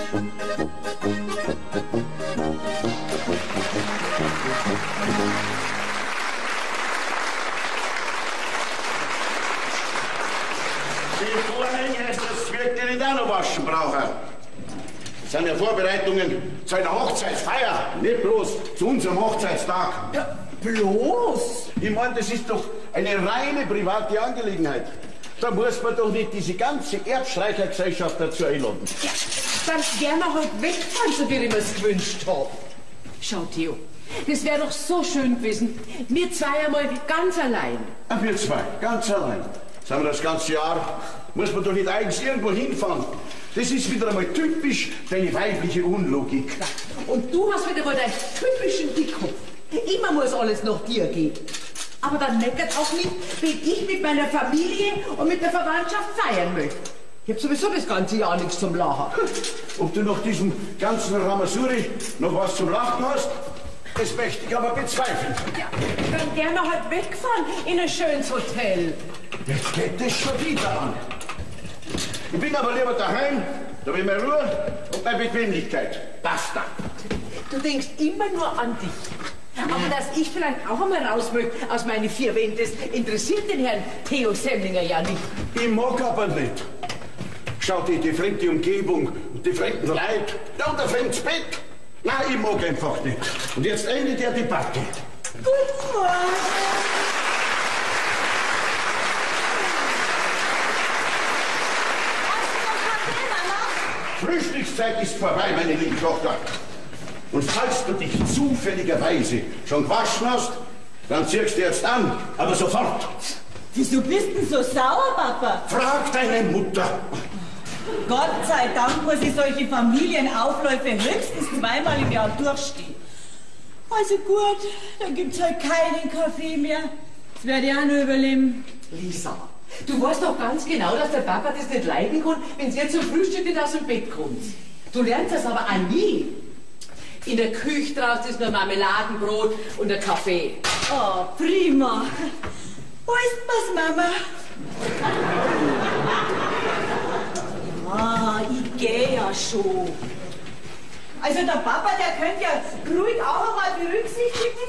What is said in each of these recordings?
Die Vorhänge, das wird ihr nicht auch noch waschen brauchen. Das sind ja Vorbereitungen zu einer Hochzeitsfeier, nicht bloß zu unserem Hochzeitstag. Ja, bloß? Ich meine, das ist doch eine reine private Angelegenheit. Da muss man doch nicht diese ganze Erbstreichergesellschaft dazu einladen. Ja, dann gern wir halt wegfahren, so wie ich mir's gewünscht habe. Schau, Theo, das wäre doch so schön gewesen. Wir zwei einmal ganz allein. Ah, wir zwei, ganz allein. Sagen wir das ganze Jahr, muss man doch nicht eigens irgendwo hinfahren. Das ist wieder einmal typisch deine weibliche Unlogik. Und du hast wieder mal deinen typischen Dickkopf. Immer muss alles nach dir gehen. Aber dann meckert auch nicht, wenn ich mit meiner Familie und mit der Verwandtschaft feiern möchte. Ich hab sowieso das ganze Jahr nichts zum Lachen. Ob du nach diesem ganzen Ramasuri noch was zum Lachen hast, das möchte ich aber bezweifeln. Ja, dann gerne halt wegfahren in ein schönes Hotel. Jetzt geht das schon wieder an. Ich bin aber lieber daheim, da habe ich meine Ruhe und meine Bequemlichkeit. Basta. Du denkst immer nur an dich. Aber dass ich vielleicht auch einmal raus möchte aus meinen vier Wänden, das interessiert den Herrn Theo Semmlinger ja nicht. Ich mag aber nicht. Schau dir die fremde Umgebung und die fremden Leute, ja, und ein fremdes Bett. Nein, ich mag einfach nicht. Und jetzt Ende der Debatte. Guten Morgen. Frühstückszeit ist vorbei, meine liebe Tochter. Und falls du dich zufälligerweise schon gewaschen hast, dann ziehst du jetzt an, aber sofort. Wieso bist du so sauer, Papa? Frag deine Mutter. Gott sei Dank muss ich solche Familienaufläufe höchstens zweimal im Jahr durchstehen. Also gut, dann gibt's halt keinen Kaffee mehr. Das werde ich auch noch überleben. Lisa, du weißt doch ganz genau, dass der Papa das nicht leiden kann, wenn sie jetzt zum Frühstück nicht aus dem Bett kommt. Du lernst das aber auch nie. In der Küche draußen ist nur Marmeladenbrot und der Kaffee. Oh, prima. Wo ist was, Mama? Ah, ich gehe ja schon. Also der Papa, der könnte ja ruhig auch einmal berücksichtigen,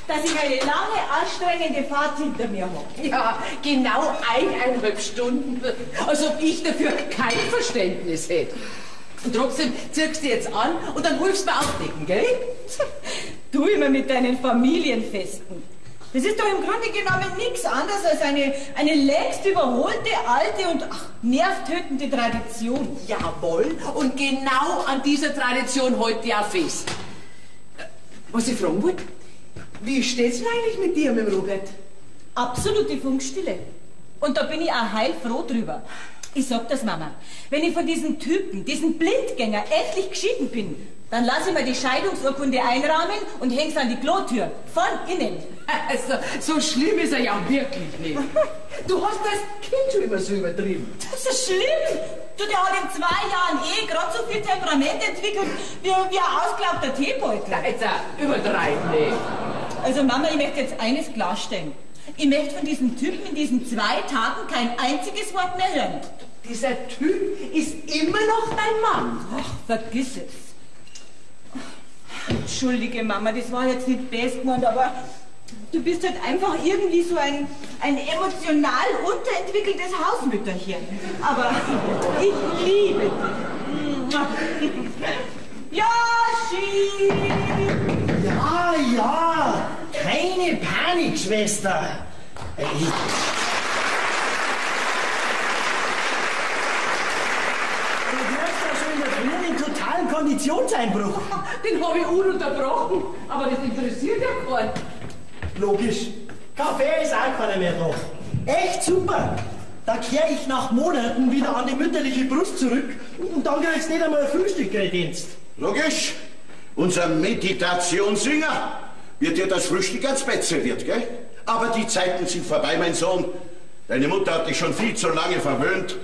dass ich eine lange, anstrengende Fahrt hinter mir habe. Ja, genau 1,5 Stunden. Als ob ich dafür kein Verständnis hätte. Und trotzdem ziehst du jetzt an und dann hilfst du mir aufdecken, gell? Du immer mit deinen Familienfesten. Das ist doch im Grunde genommen nichts anderes als eine längst überholte, alte und nervtötende Tradition. Jawohl, und genau an dieser Tradition heute ja fest. Was ich fragen wollte, wie steht's denn eigentlich mit dir, mit dem Robert? Absolute Funkstille. Und da bin ich auch heilfroh drüber. Ich sag das, Mama. Wenn ich von diesen Typen, diesen Blindgänger endlich geschieden bin, dann lasse ich mir die Scheidungsurkunde einrahmen und häng's an die Klotür. Von innen. Also, so schlimm ist er ja wirklich nicht. Du hast das Kind schon immer so übertrieben. Das ist schlimm. Du, der hat in 2 Jahren gerade so viel Temperament entwickelt wie ein ausgelaugter Teebeutel. Jetzt übertreib nicht. Also Mama, ich möchte jetzt eines klarstellen. Ich möchte von diesem Typen in diesen 2 Tagen kein einziges Wort mehr hören. Dieser Typ ist immer noch dein Mann. Ach, vergiss es. Entschuldige, Mama, das war jetzt nicht best gemeint, aber du bist halt einfach irgendwie so ein emotional unterentwickeltes Hausmütterchen. Aber ich liebe dich. Yoshi! Ja, ja, keine Panik, Schwester. Du hast ja schon in der Früh einen totalen Konditionseinbruch. Den habe ich ununterbrochen, aber das interessiert ja keinen. Logisch. Kaffee ist auch keiner mehr da. Echt super. Da kehre ich nach Monaten wieder an die mütterliche Brust zurück und dann kriegst du nicht einmal ein Frühstückdienst. Logisch. Unser Meditationssinger wird dir das Frühstück ans Bett serviert, gell? Aber die Zeiten sind vorbei, mein Sohn. Deine Mutter hat dich schon viel zu lange verwöhnt.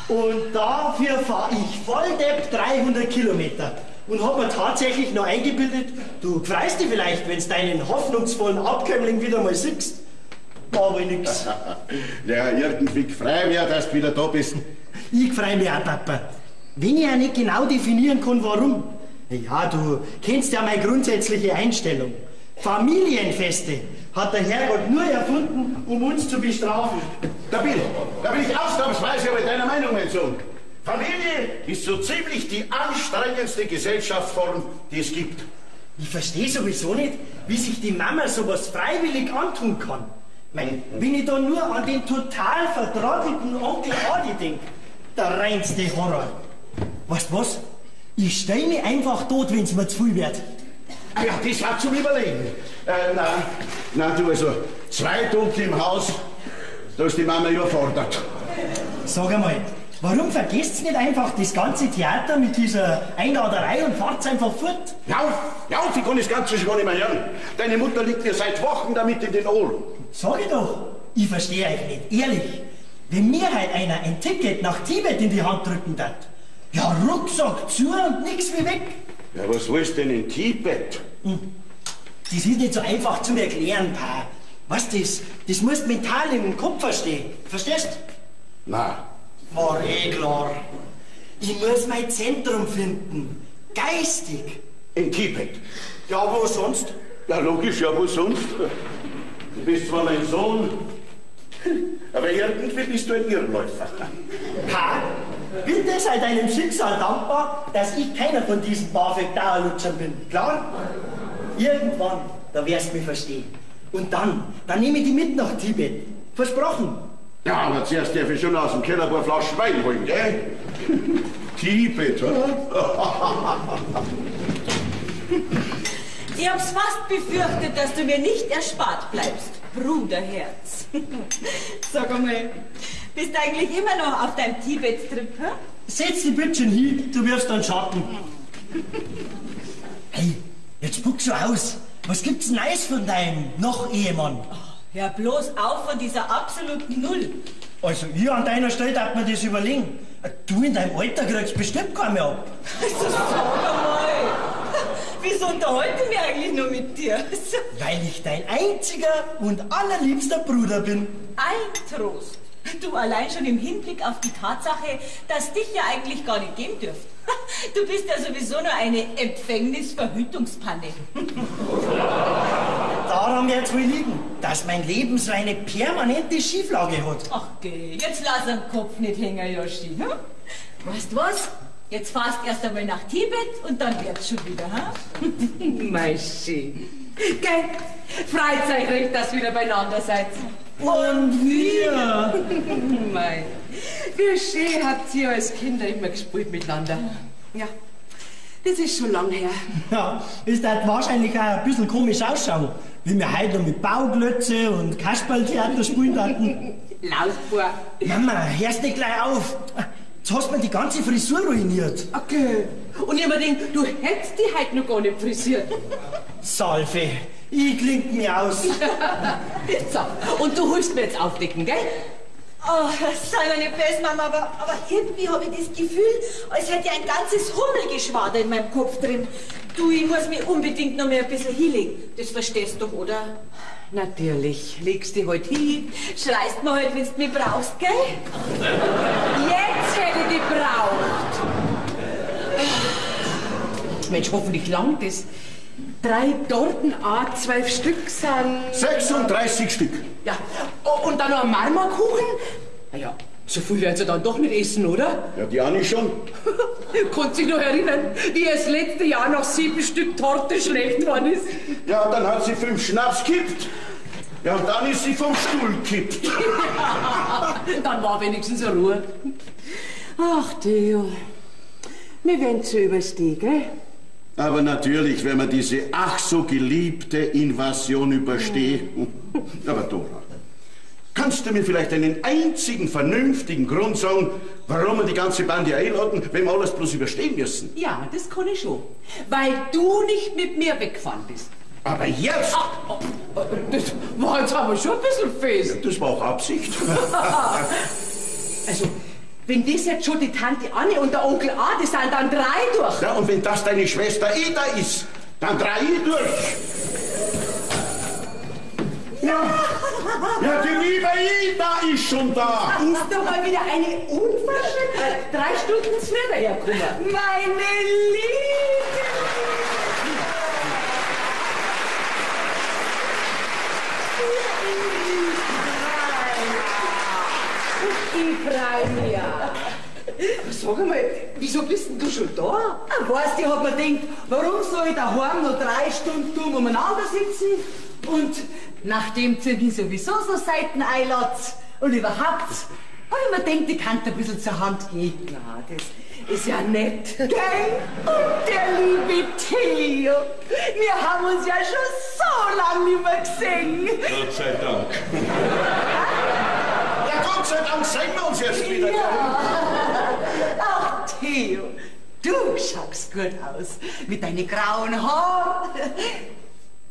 Und dafür fahre ich volldepp 300 Kilometer und habe mir tatsächlich noch eingebildet, du freust dich vielleicht, wenn du deinen hoffnungsvollen Abkömmling wieder mal siehst. Aber nix. Ja, irgendwie frei wäre, dass du wieder da bist. Ich freue mich auch, Papa. wenn ich ja nicht genau definieren kann, warum. Ja, du kennst ja meine grundsätzliche Einstellung. Familienfeste hat der Herrgott nur erfunden, um uns zu bestrafen. Da bin ich ausnahmsweise aber deiner Meinung, mein Sohn. Familie ist so ziemlich die anstrengendste Gesellschaftsform, die es gibt. Ich verstehe sowieso nicht, wie sich die Mama sowas freiwillig antun kann. Wenn ich da nur an den total vertrottelten Onkel Adi denke, der reinste Horror. Weißt du was? Ich stell mich einfach tot, wenn's mir zu viel wird. Ah ja, das war zum Überlegen. Nein, du, also, 2 Tote im Haus, da ist die Mama überfordert. Sag einmal, warum vergesst ihr nicht einfach das ganze Theater mit dieser Einladerei und fahrt's einfach fort? Ja, ich kann das Ganze schon gar nicht mehr hören. Deine Mutter liegt mir seit Wochen damit in den Ohren. Sag ich doch, ich verstehe euch nicht, ehrlich. Wenn mir halt einer ein Ticket nach Tibet in die Hand drücken wird, ja, Rucksack zu und nix wie weg. Ja, was willst du denn in Tibet? Das ist nicht so einfach zu erklären, Pa. Was das musst du mental im Kopf verstehen. Verstehst? Na. War eh klar. Ich muss mein Zentrum finden. Geistig. In Tibet? Ja, wo sonst? Ja, logisch, ja, wo sonst? Du bist zwar mein Sohn, aber irgendwie bist du ein Irrläufer. Pa, bitte sei deinem Schicksal dankbar, dass ich keiner von diesen BAföG-Dauerlutschern bin. Klar? Irgendwann, da wirst du mich verstehen. Und dann nehme ich die mit nach Tibet. Versprochen. Ja, aber zuerst darf ich schon aus dem Keller ein paar Flaschen Wein holen, gell? Tibet, oder? Ich hab's fast befürchtet, dass du mir nicht erspart bleibst, Bruderherz. Sag einmal, bist du eigentlich immer noch auf deinem Tibet-Trip, hä? Setz die Bütchen hin, du wirst dann Schatten. Hey, jetzt spuck so aus. Was gibt's Neues von deinem Noch-Ehemann? Hör bloß auf von dieser absoluten Null. Also, ich an deiner Stelle darf mir das überlegen. Du in deinem Alter kriegst bestimmt keinen mehr ab. Also, sag einmal. Wieso unterhalte ich mich eigentlich nur mit dir? Weil ich dein einziger und allerliebster Bruder bin. Ein Trost. Du allein schon im Hinblick auf die Tatsache, dass dich ja eigentlich gar nicht geben dürft. Du bist ja sowieso nur eine Empfängnisverhütungspanne. Daran wird's wohl liegen, dass mein Leben so eine permanente Schieflage hat. Ach geh, jetzt lass den Kopf nicht hängen, Joshi. Hm? Weißt du was? Jetzt fahrst erst einmal nach Tibet und dann wird's schon wieder, hm? Mein Schön. Gell? Freut euch recht, dass ihr wieder beieinander seid. Und wir? Mei. Wie schön habt ihr als Kinder immer gespielt miteinander. Ja, das ist schon lang her. Ja, ist halt wahrscheinlich auch ein bisschen komisch ausschauen, wenn wir heute noch mit Bauglötze und Kasperltheater spielen hatten. Lausbohr. Mama, hörst nicht gleich auf. Jetzt hast du mir die ganze Frisur ruiniert. Okay. Und ich mir denke, du hättest die heute noch gar nicht frisiert. Salve, ich klingt mir aus. So, und du holst mir jetzt aufdecken, gell? Oh, sei mir nicht böse, Mama, aber irgendwie habe ich das Gefühl, als hätte ich ein ganzes Hummelgeschwader in meinem Kopf drin. Du, ich muss mich unbedingt noch mal ein bisschen hinlegen. Das verstehst du doch, oder? Natürlich. Legst dich halt hin. Schreist mir halt, wenn du mich brauchst, gell? Jetzt hätte ich dich braucht. Mensch, hoffentlich langt das. 3 Torten, 12 Stück sind... 36 Stück. Ja, und dann noch ein Marmorkuchen? Naja, so viel werden sie dann doch nicht essen, oder? Ja, die Anni schon. Konntest dich noch erinnern, wie es letzte Jahr nach 7 Stück Torte schlecht geworden ist? Ja, dann hat sie 5 Schnaps kippt. Ja, und dann ist sie vom Stuhl kippt. Dann war wenigstens eine Ruhe. Ach, Theo, wir werden zu überstehen, gell? Aber natürlich, wenn man diese ach so geliebte Invasion übersteht. Aber Dora, kannst du mir vielleicht einen einzigen vernünftigen Grund sagen, warum wir die ganze Bande einladen, wenn wir alles bloß überstehen müssen? Ja, das kann ich schon. Weil du nicht mit mir weggefahren bist. Aber jetzt? Das war jetzt aber schon ein bisschen fest. Das war auch Absicht. Also, wenn das jetzt schon die Tante Anne und der Onkel Adi sind, dann 3 durch. Ja, und wenn das deine Schwester Eda ist, dann 3 durch. Ja, die liebe Ida ist schon da. Ist doch mal wieder eine Unverschämtheit. 3 Stunden früher herkommen. Meine Liebe. Ich freu mich. Sag einmal, wieso bist denn du schon da? Weißt du, ich hab mir gedacht, warum soll ich daheim noch 3 Stunden dumm umeinander sitzen? Und nachdem ihr mich sowieso so Seiten einladet und überhaupt, hab ich mir gedacht, ich kann ein bisschen zur Hand gehen. Ja, das ist ja nett. Gell? Und der liebe Theo, wir haben uns ja schon so lange nicht mehr gesehen. Gott sei Dank. Ja, Gott sei Dank sehen wir uns erst wieder. Ja. Ach, Theo, du schaust gut aus mit deinen grauen Haaren.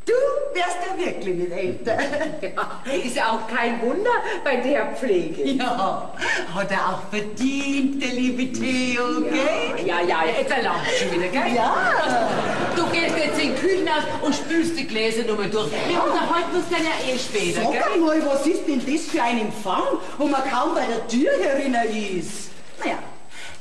Du wärst ja wirklich nicht älter. Ja, ist ja auch kein Wunder bei der Pflege. Ja, hat er auch verdient, der liebe Theo, gell? Ja, jetzt erlaubt schon wieder, gell? Ja. Du gehst jetzt in die Küche und spülst die Gläser nochmal durch. Wir unterhalten uns dann ja später, Sag gell? einmal, was ist denn das für ein Empfang, wo man kaum bei der Tür herinnen ist? Naja,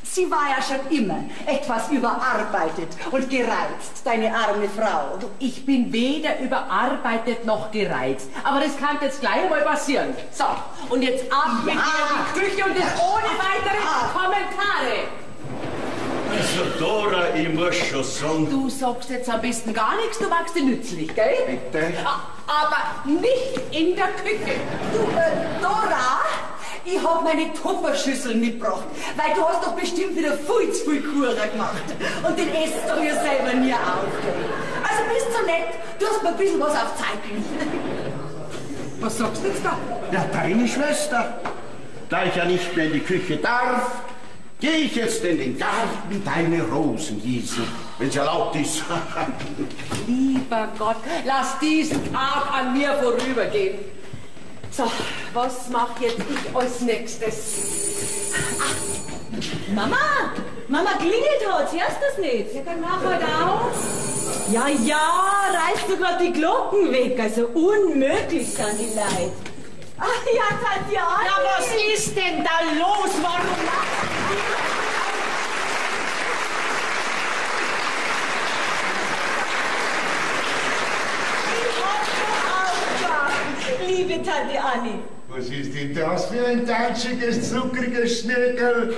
sie war ja schon immer etwas überarbeitet und gereizt, deine arme Frau. Ich bin weder überarbeitet noch gereizt. Aber das kann jetzt gleich einmal passieren. So, und jetzt ab mit dir in die Küche und das ohne weitere Kommentare. Also, Dora, ich muss schon sagen. Du sagst jetzt am besten gar nichts, du magst dir nützlich, gell? Bitte? Aber nicht in der Küche. Du, Dora, ich hab meine Tupperschüssel mitgebracht, weil du hast doch bestimmt wieder viel zu viel Kuchen gemacht. Und den esst du ja selber nie auf. Also bist so nett, du hast mir ein bisschen was auf Zeichen. Was sagst du jetzt da? Ja, deine Schwester. Da ich ja nicht mehr in die Küche darf, gehe ich jetzt in den Garten deine Rosen gießen, wenn es erlaubt ist. Lieber Gott, lass diesen Tag an mir vorübergehen. So, was mach jetzt ich als nächstes? Mama! Mama klingelt hat, hörst du das nicht? Ja, dann mach halt auf. Ja, reißt du gerade die Glocken weg, also unmöglich sind die Leute. Ach ja, Tante Anni! Ja, was ist denn da los? Warum? Liebe Tante Anni. Was ist denn das für ein tatschiges, zuckriges Schneckerl?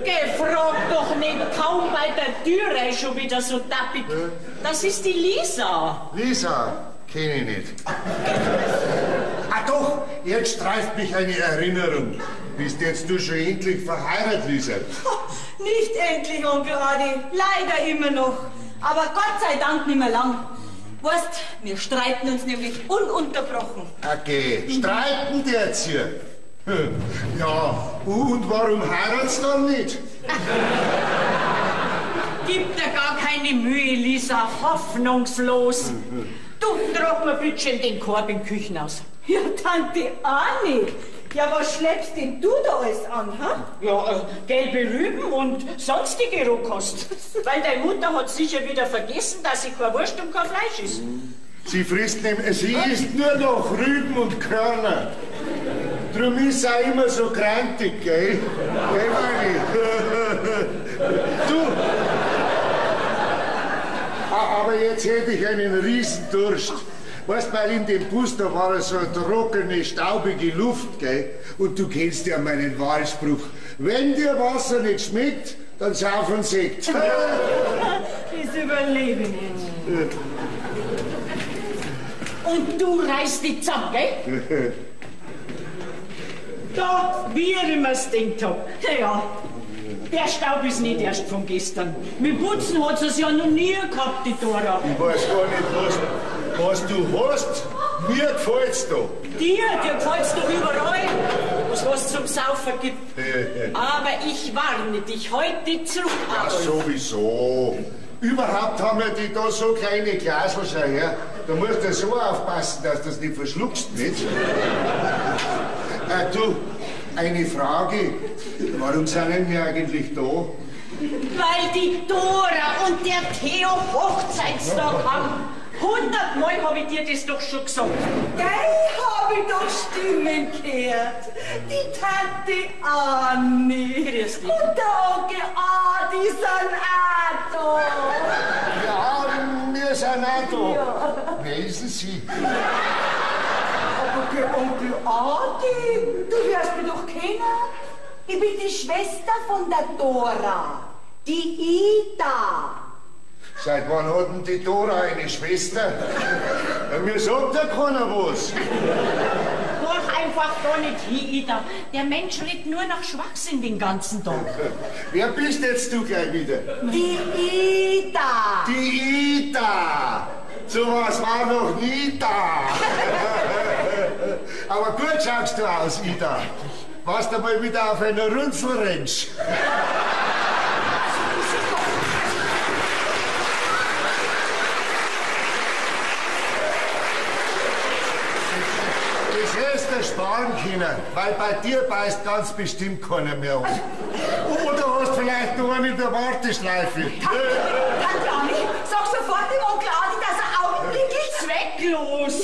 Gefragt doch nicht, kaum bei der Türe schon wieder so tappig. Das ist die Lisa. Lisa, kenne ich nicht. Ah doch, jetzt streift mich eine Erinnerung. Bist jetzt du schon endlich verheiratet, Lisa? Nicht endlich, Onkel Adi. Leider immer noch. Aber Gott sei Dank nicht mehr lang. Weißt, wir streiten uns nämlich ununterbrochen. Okay, streiten die jetzt hier? Ja, und warum heiratst du dann nicht? Gib dir gar keine Mühe, Lisa. Hoffnungslos. Du, trag mir bitte schön den Korb im Küchenhaus. Ja, Tante Anni. Ja, was schleppst denn du da alles an, ha? Ja, gelbe Rüben und sonstige Rohkost. Weil deine Mutter hat sicher wieder vergessen, dass sie kein Wurst und kein Fleisch isst. Sie isst nur noch Rüben und Körner. Drum ist sie auch immer so krantig, gell? Gell, Manni? Du! Aber jetzt hätte ich einen Riesendurst. Weißt du, weil in dem Bus, da war so eine trockene, staubige Luft, gell? Und du kennst ja meinen Wahlspruch. Wenn dir Wasser nicht schmeckt, dann sauf einen Sekt. Das überlebe ich nicht. Und du reißt die zusammen, gell? Da, wie ich mir's gedacht hab. Ja, der Staub ist nicht erst von gestern. Mit Putzen hat sie es ja noch nie gehabt, die Dora. Ich weiß gar nicht, was du hast. Mir gefällt's da. Dir gefällt's doch überall, was zum Saufen gibt. Aber ich warne dich, heute zurück. Ja, sowieso. Überhaupt haben wir die da so kleine Glasel, schau her. Da musst du so aufpassen, dass du das nicht verschluckst, nicht? Du, eine Frage. Warum sind wir eigentlich da? Weil die Dora und der Theo Hochzeitstag haben. 100-mal habe ich dir das doch schon gesagt. Gell, hab ich doch Stimmen gehört. Die Tante Anni Grüß dich. und der Onkel Adi sind auch da. Ja, wir sind auch da. Wer ist denn Sie? Aber der Onkel Adi, du wirst mich doch kennen. Ich bin die Schwester von der Dora, die Ida. Seit wann hat denn die Dora eine Schwester? Ja, mir sagt ja keiner was. Mach einfach da nicht hin, Ida. Der Mensch redet nur nach Schwachsinn den ganzen Tag. Wer bist jetzt du gleich wieder? Die Ida. Die Ida. So was war noch nie da. Aber gut schaust du aus, Ida. Warst du mal wieder auf einer Runzelranch? Das hättest du sparen können, weil bei dir beißt ganz bestimmt keiner mehr an. Oder hast vielleicht noch einen in der Warteschleife. Tante Anni, sag sofort dem Onkel Adi, dass er augenblicklich Zwecklos.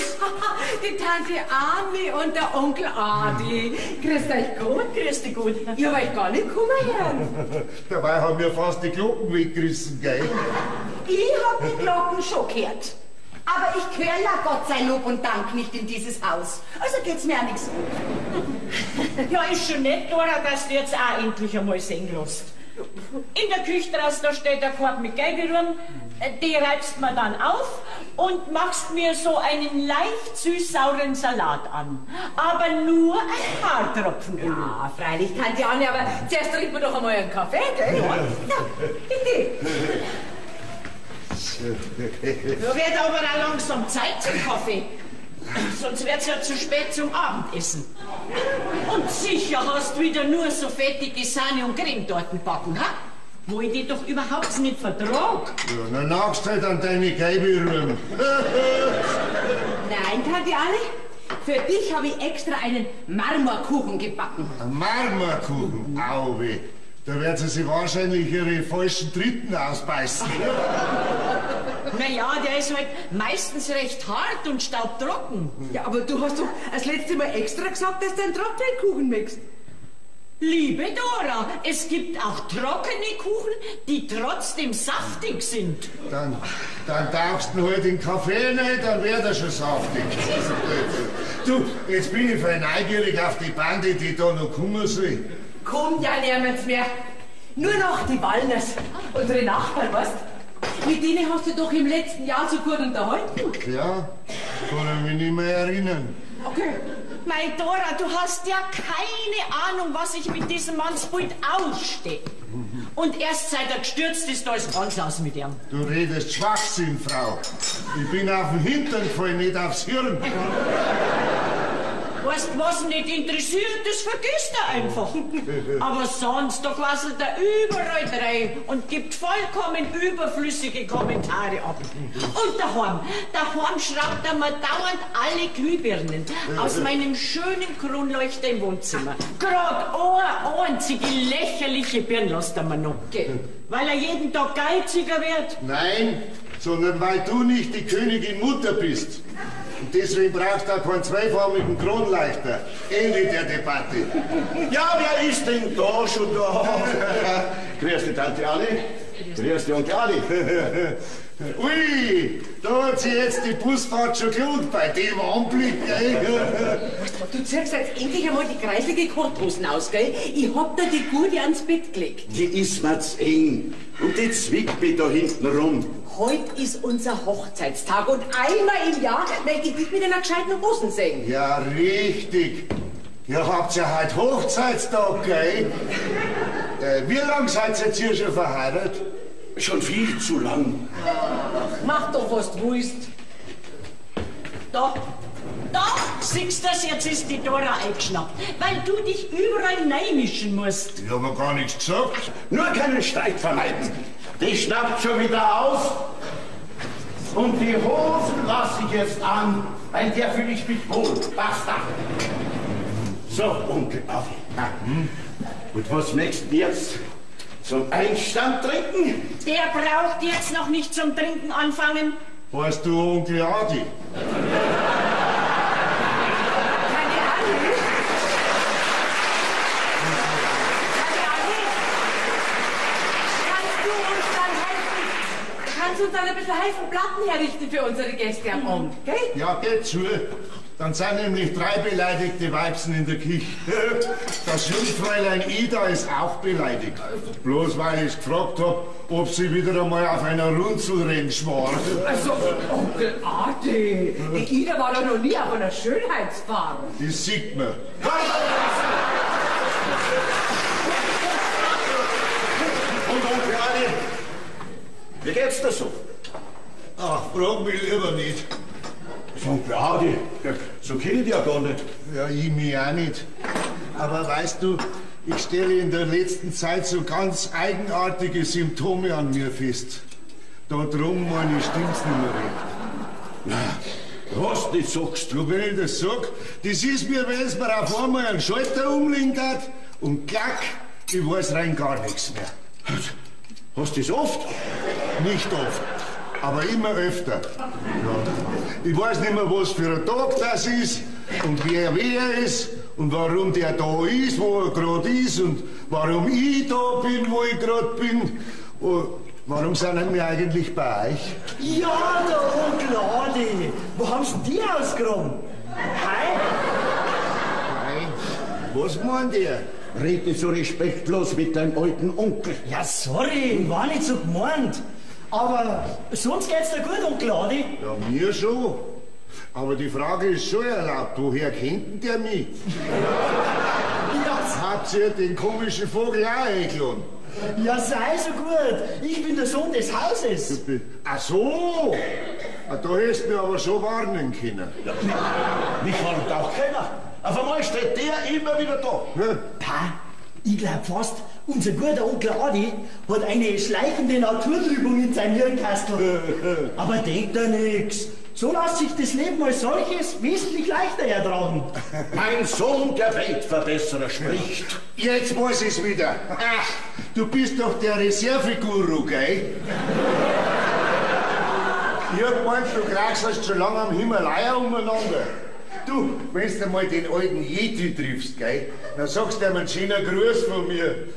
Die Tante Anni und der Onkel Adi. Grüßt euch gut. Grüß dich gut. Ich hab euch gar nicht kommen hören. Dabei haben wir fast die Glocken weggerissen, gell? Ich hab die Glocken schon gehört. Aber ich gehöre ja Gott sei Lob und Dank nicht in dieses Haus. Also geht's mir auch nichts gut. Ja, ist schon nett, Dora, dass du jetzt auch endlich einmal sehen lässt. In der Küche draußen, da steht ein Korb mit Geigerühren. Die reibst mir dann auf und machst mir so einen leicht süß-sauren Salat an. Aber nur ein paar Tropfen Öl. Ah, freilich, Tante Anni, aber zuerst trinken wir doch einmal einen Kaffee, gell? Ja, bitte. Da wird aber auch langsam Zeit zum Kaffee. Sonst wird's ja zu spät zum Abendessen. Und sicher hast wieder nur so fettige Sahne und Cremetorten backen, ha? Wo ich die doch überhaupt nicht vertrag. Ja, dann nagst halt an deine Geiberühren. Nein, Tante Anni, für dich habe ich extra einen Marmorkuchen gebacken. Ein Marmorkuchen, auwe. Da werden sie sich wahrscheinlich ihre falschen Dritten ausbeißen. Naja, der ist halt meistens recht hart und staubtrocken. Ja, aber du hast doch das letzte Mal extra gesagt, dass du einen trockenen Kuchen möchtest. Liebe Dora, es gibt auch trockene Kuchen, die trotzdem saftig sind. Dann tauchst du halt den Kaffee nicht, dann wird er schon saftig. Du, jetzt bin ich voll neugierig auf die Bande, die da noch kommen soll. Kommt ja niemand mehr. Nur noch die Wallners, unsere Nachbarn, weißt du? Mit denen hast du doch im letzten Jahr so gut unterhalten. Ja, kann ich mich nicht mehr erinnern. Okay. Mein Dora, du hast ja keine Ahnung, was ich mit diesem Mannsbild ausstehe. Und erst seit er gestürzt ist, da ist ganz aus mit ihm. Du redest Schwachsinn, Frau. Ich bin auf den Hintern gefallen, nicht aufs Hirn. Weißt, was nicht interessiert, das vergisst er einfach. Aber sonst, da quasselt er überall rein und gibt vollkommen überflüssige Kommentare ab. Und daheim schraubt er mir dauernd alle Glühbirnen aus meinem schönen Kronleuchter im Wohnzimmer. Gerade eine einzige lächerliche Birne lässt er mir noch. Weil er jeden Tag geiziger wird. Nein, sondern weil du nicht die Königin Mutter bist. Und deswegen brauchst du auch keinen zweifarbigen Kronleuchter. Ende der Debatte. Ja, wer ist denn da schon da? Grüß dich, Tante Anni. Grüß dich, Onkel Adi. Ui, da hat sich jetzt die Busfahrt schon gelohnt bei dem Anblick, gell? Du ziehst jetzt endlich einmal die kreislige Korthosen aus, gell? Ich hab da die Gute ans Bett gelegt. Die ist mir zu eng. Und die zwickt mich da hinten rum. Heute ist unser Hochzeitstag und einmal im Jahr möchte ich dich mit einer gescheiten Hosen sehen. Ja, richtig. Ihr habt ja heute Hochzeitstag, gell? Wie lange seid ihr jetzt hier schon verheiratet? Schon viel zu lang. Mach doch, was du willst. Da, siehst du das, jetzt ist die Dora eingeschnappt, weil du dich überall reinmischen musst. Ich hab gar nichts gesagt. Nur keinen Streit vermeiden. Die schnappt schon wieder aus. Und die Hosen lasse ich jetzt an, weil der fühle ich mich wohl. Basta. So, Onkel Adi. Und was möchtest du jetzt? Zum Einstand trinken? Der braucht jetzt noch nicht zum Trinken anfangen, Heißt du Onkel Adi? Kannst du uns dann ein bisschen heißen Platten herrichten für unsere Gäste am Abend, gell? Ja, geht zu. Dann sind nämlich 3 beleidigte Weibsen in der Küche. Das Jungfräulein Ida ist auch beleidigt. Bloß weil ich gefragt hab, ob sie wieder einmal auf einer Runzelrennsch war. Also, Onkel Adi, die Ida war doch noch nie auf einer Schönheitsfahrt. Das sieht man. Und Onkel Adi, wie geht's dir so? Ach, frag mich lieber nicht. Onkel Adi, so kenn ich dich ja gar nicht. Ja, ich mich auch nicht. Aber weißt du, ich stelle in der letzten Zeit so ganz eigenartige Symptome an mir fest. Da drum, meine, stimmt's nicht mehr recht. Was nicht sagst Du, wenn ich das sag, das ist mir, wenn es mir auf einmal einen Schalter umlegen hat und klack, ich weiß rein gar nichts mehr. Hast du das oft? Nicht oft, aber immer öfter. Ja. Ich weiß nicht mehr, was für ein Tag das ist und wer ist und warum der da ist, wo er gerade ist und warum ich da bin, wo ich gerade bin. Und warum sind wir eigentlich bei euch? Ja, der Onkel Adi. Wo haben Sie die ausgegraben? Hi? Nein. Was meint ihr? Red nicht so respektlos mit deinem alten Onkel. Ja, sorry, war nicht so gemeint. Aber sonst geht's dir gut, Onkel Adi? Ja, mir schon. Aber die Frage ist schon erlaubt, woher kennt denn der mich? Habt ihr den komischen Vogel auch eingeladen? Ja, sei so gut. Ich bin der Sohn des Hauses. Ach so! Da hättest du mir aber schon warnen können. Mich warnt auch keiner. Auf einmal steht der immer wieder da. Pa, ich glaub fast, unser guter Onkel Adi hat eine schleichende Naturtrübung in seinem Hirnkastel. Aber denkt er nix. So lässt sich das Leben als solches wesentlich leichter ertragen. Mein Sohn, der Weltverbesserer, spricht. Jetzt weiß ich's wieder. Ach, du bist doch der Reserveguru, gell? Ich hab gemeint, du kraxelst schon lange am Himalaya umeinander. Du, wenn's du mal den alten Yeti triffst, gell, dann sagst du ihm einen schönen Gruß von mir.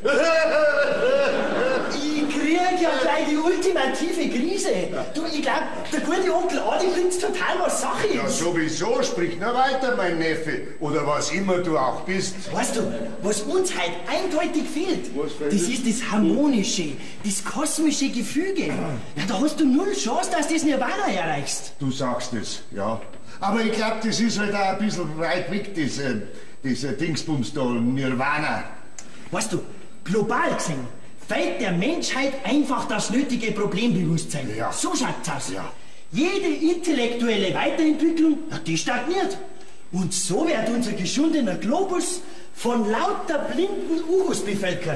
Ich krieg ja gleich die ultimative Krise. Du, ich glaub, der gute Onkel Adi bringt's total was Sache Ja, ist. sowieso, sprich nur weiter, mein Neffe. Oder was immer du auch bist. Weißt du, was uns heute eindeutig fehlt, Was fehlt das dir? ist das harmonische, das kosmische Gefüge. Ja, da hast du null Chance, dass du das Nirvana erreichst. Du sagst es, ja. Aber ich glaub, das ist halt auch ein bisschen weit weg, dieser Dingsbums da, Nirvana. Weißt du, global gesehen fehlt der Menschheit einfach das nötige Problembewusstsein. Ja. So schaut's aus. Ja. Jede intellektuelle Weiterentwicklung, ja, die stagniert. Und so wird unser geschundener Globus von lauter blinden Uhus bevölkert,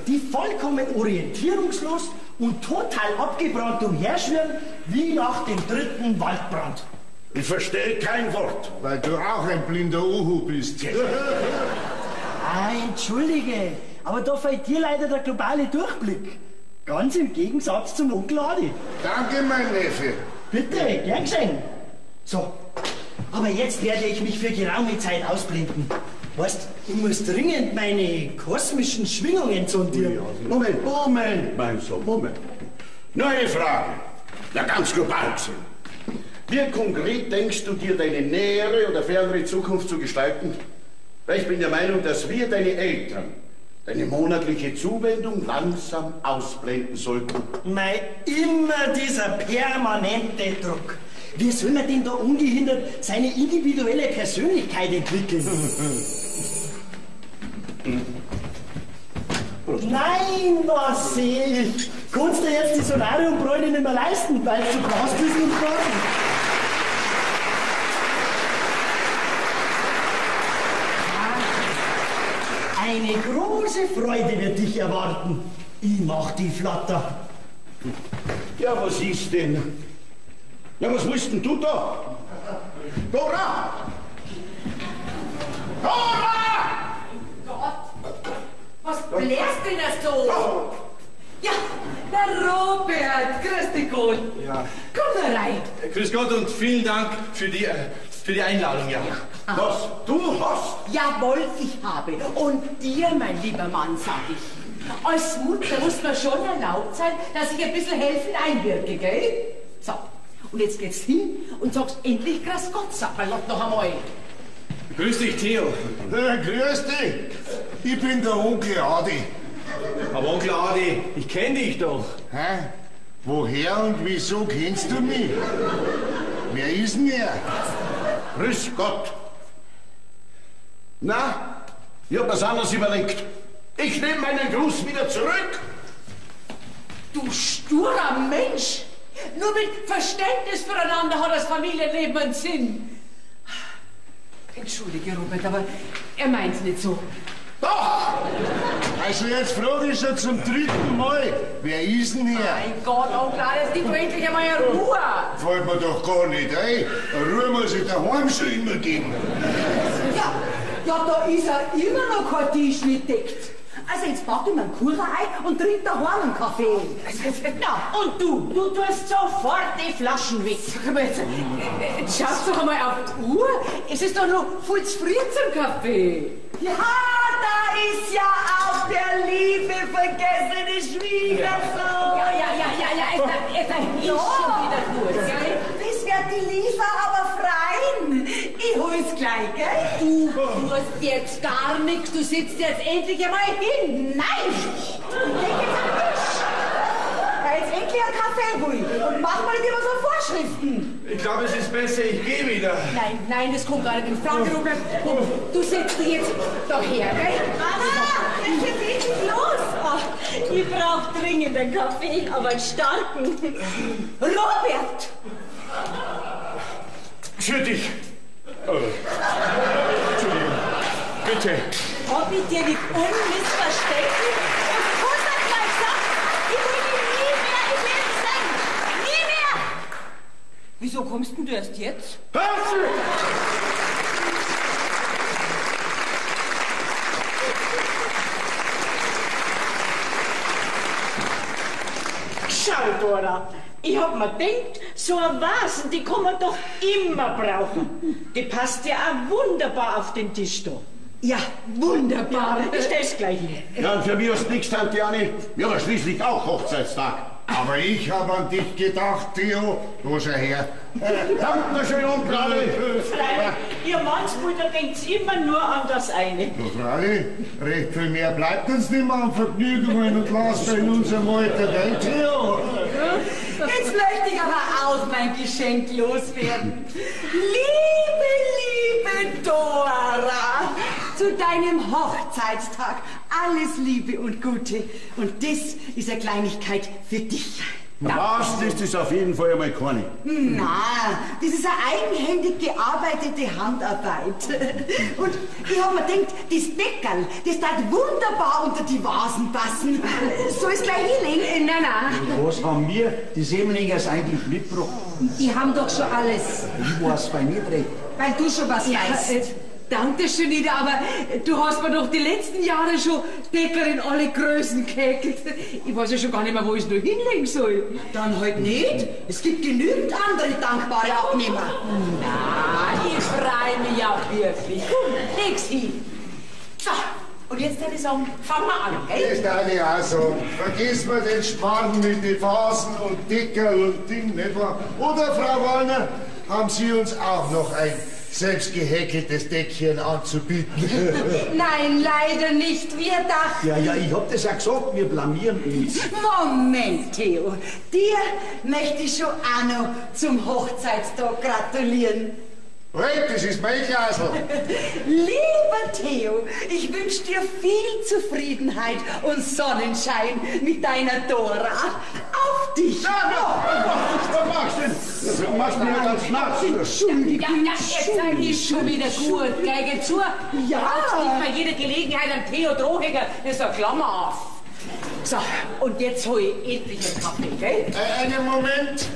die vollkommen orientierungslos und total abgebrannt umherschwirren, wie nach dem 3. Waldbrand. Ich verstehe kein Wort. Weil du auch ein blinder Uhu bist. Ah, entschuldige, aber da fehlt dir leider der globale Durchblick. Ganz im Gegensatz zum Onkel Adi. Danke, mein Neffe. Bitte, gern geschehen. So, aber jetzt werde ich mich für geraume Zeit ausblenden. Weißt, ich muss dringend meine kosmischen Schwingungen sondieren. Moment, mein Sohn, Moment. Nur eine Frage. Ja, ganz global gesehen. Wie konkret denkst du dir, deine nähere oder fernere Zukunft zu gestalten? Weil ich bin der Meinung, dass wir, deine Eltern, deine monatliche Zuwendung langsam ausblenden sollten. Mei, immer dieser permanente Druck. Wie soll man denn da ungehindert seine individuelle Persönlichkeit entwickeln? Nein, was sehe ich? Kannst du jetzt die Solariumbräune nicht mehr leisten, weil du brauchst bist und brauchst. Eine große Freude wird dich erwarten. Ich mach die Flatter. Ja, was ist denn? Ja, was willst denn du da? Dora! Dora! Gott, was bläst denn das so? Ja, der Robert, grüß dich Gott. Ja. Komm mal rein. Grüß Gott und vielen Dank für die Einladung, ja. Was du hast? Jawohl, ich habe. Und dir, mein lieber Mann, sag ich. Als Mutter muss man schon erlaubt sein, dass ich ein bisschen helfend einwirke, gell? So, und jetzt geht's hin und sagst endlich grüß Gott, sag mal noch einmal. Grüß dich, Theo. Grüß dich. Ich bin der Onkel Adi. Aber Onkel Adi, ich kenne dich doch. Hä? Woher und wieso kennst du mich? Wer ist denn er? Grüß Gott. Na, ich hab was anderes überlegt. Ich nehme meinen Gruß wieder zurück. Du sturer Mensch! Nur mit Verständnis füreinander hat das Familienleben einen Sinn. Entschuldige, Robert, aber er meint's nicht so. Doch! Also jetzt frage ich schon zum 3. Mal. Wer ist denn er? Mein Gott, Onkel, jetzt gib doch endlich einmal eine Ruhe. Fällt mir doch gar nicht ein. Ruhe muss ich daheim schon immer geben. Ja, da ist er immer noch kein Tisch nicht deckt. Also jetzt back ich mir einen Kuchen ein und trink daheim einen Kaffee. Na, und du tust sofort die Flaschen weg. Sag mal jetzt schaust doch einmal auf die Uhr. Es ist doch noch voll zu früh zum Kaffee. Ja, da ist ja auch der liebe, vergessene Schwiegersohn. Ja, jetzt ein bisschen wieder kurz, gell? Das wird die Liefer aber freien. Ich hol's gleich, gell? Du tust jetzt gar nichts, du sitzt jetzt endlich einmal hin. Nein! Leg jetzt am Tisch. Jetzt endlich einen Kaffee ruhig und mach mal nicht immer so Vorschriften. Ich glaube, es ist besser, ich gehe wieder. Nein, das kommt gar nicht in Frage, Robert. Du setzt dich jetzt daher, gell? Mama, jetzt ist endlich los. Ach, ich brauch dringend einen Kaffee, aber einen starken. Robert! Für dich. Entschuldigung. Bitte. Hab ich dir nicht unmissverständlich und 100-mal gesagt, ich will dich nie mehr im Leben sehen. Nie mehr! Wieso kommst denn du erst jetzt? Schau, Dora, ich hab mir gedacht, so eine Vasen, die kann man doch immer brauchen. Die passt ja auch wunderbar auf den Tisch da. Ja, wunderbar. Ich stell's gleich hin. Ja, und für mich ist nichts, Tante Anni. Wir haben schließlich auch Hochzeitstag. Aber ich habe an dich gedacht, Theo. Wo schau her? Dankeschön, Onkel Adi. Freilich, ihr Mannsbrüder denkt immer nur an das eine. So, Frali, recht viel mehr bleibt uns nicht mehr an Vergnügungen und Laster in unserem Alter, gell, Theo? Jetzt möchte ich aber auch mein Geschenk loswerden. Liebe Dora, zu deinem Hochzeitstag alles Liebe und Gute. Und das ist eine Kleinigkeit für dich. Was, das ist auf jeden Fall einmal keine. Na, das ist eine eigenhändig gearbeitete Handarbeit. Und ich habe mir gedacht, das Deckerl, das darf wunderbar unter die Vasen passen. Soll es gleich hinlegen? Nein. Was haben wir, die Semlingers, eigentlich mitgebracht? Die haben doch schon alles. Ich weiß bei mir drin. Weil du schon was weißt. Danke schön, Ida, aber du hast mir doch die letzten Jahre schon Deckel in alle Größen gehäkelt. Ich weiß ja schon gar nicht mehr, wo ich es nur hinlegen soll. Dann halt nicht. Es gibt genügend andere dankbare Abnehmer. Na, ich freue mich auch wirklich. Komm, leg's hin. So, und jetzt würde ich sagen, fangen wir an, Das gell? ist eine auch so. Vergiss mal den Spann mit den Vasen und Deckerl und Ding, nicht wahr? Oder, Frau Wallner, haben Sie uns auch noch ein selbst gehäkeltes Deckchen anzubieten? Nein, leider nicht. Wir dachten... Ja, ich hab das ja gesagt, wir blamieren uns. Moment, Theo. Dir möchte ich schon auch noch zum Hochzeitstag gratulieren. Hey, das ist mein Glasl. Lieber Theo, ich wünsche dir viel Zufriedenheit und Sonnenschein mit deiner Dora. Auf dich! Was machst du denn? Du machst mir ja ganz nass. Ja, jetzt seid ihr schon wieder gut. Gleich geht zu. Ja. Nicht bei jeder Gelegenheit an Theo Drohiger. Das ist eine Klammer auf. So, und jetzt hol ich endlich einen Kaffee, gell? Einen Moment.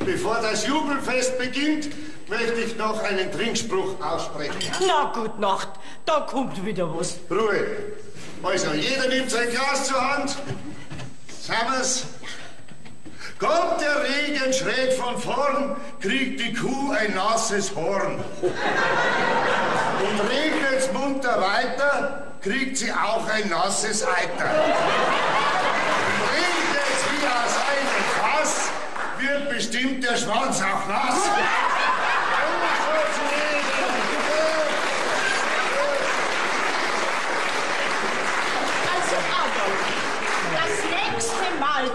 Bevor das Jubelfest beginnt, möchte ich noch einen Trinkspruch aussprechen. Na, gut Nacht, da kommt wieder was. Ruhe. Also, jeder nimmt sein Glas zur Hand Servus. Kommt der Regen schräg von vorn, kriegt die Kuh ein nasses Horn. Und regnet's munter weiter, kriegt sie auch ein nasses Eiter. Und regnet's wie aus einem Fass, wird bestimmt der Schwanz auch nass.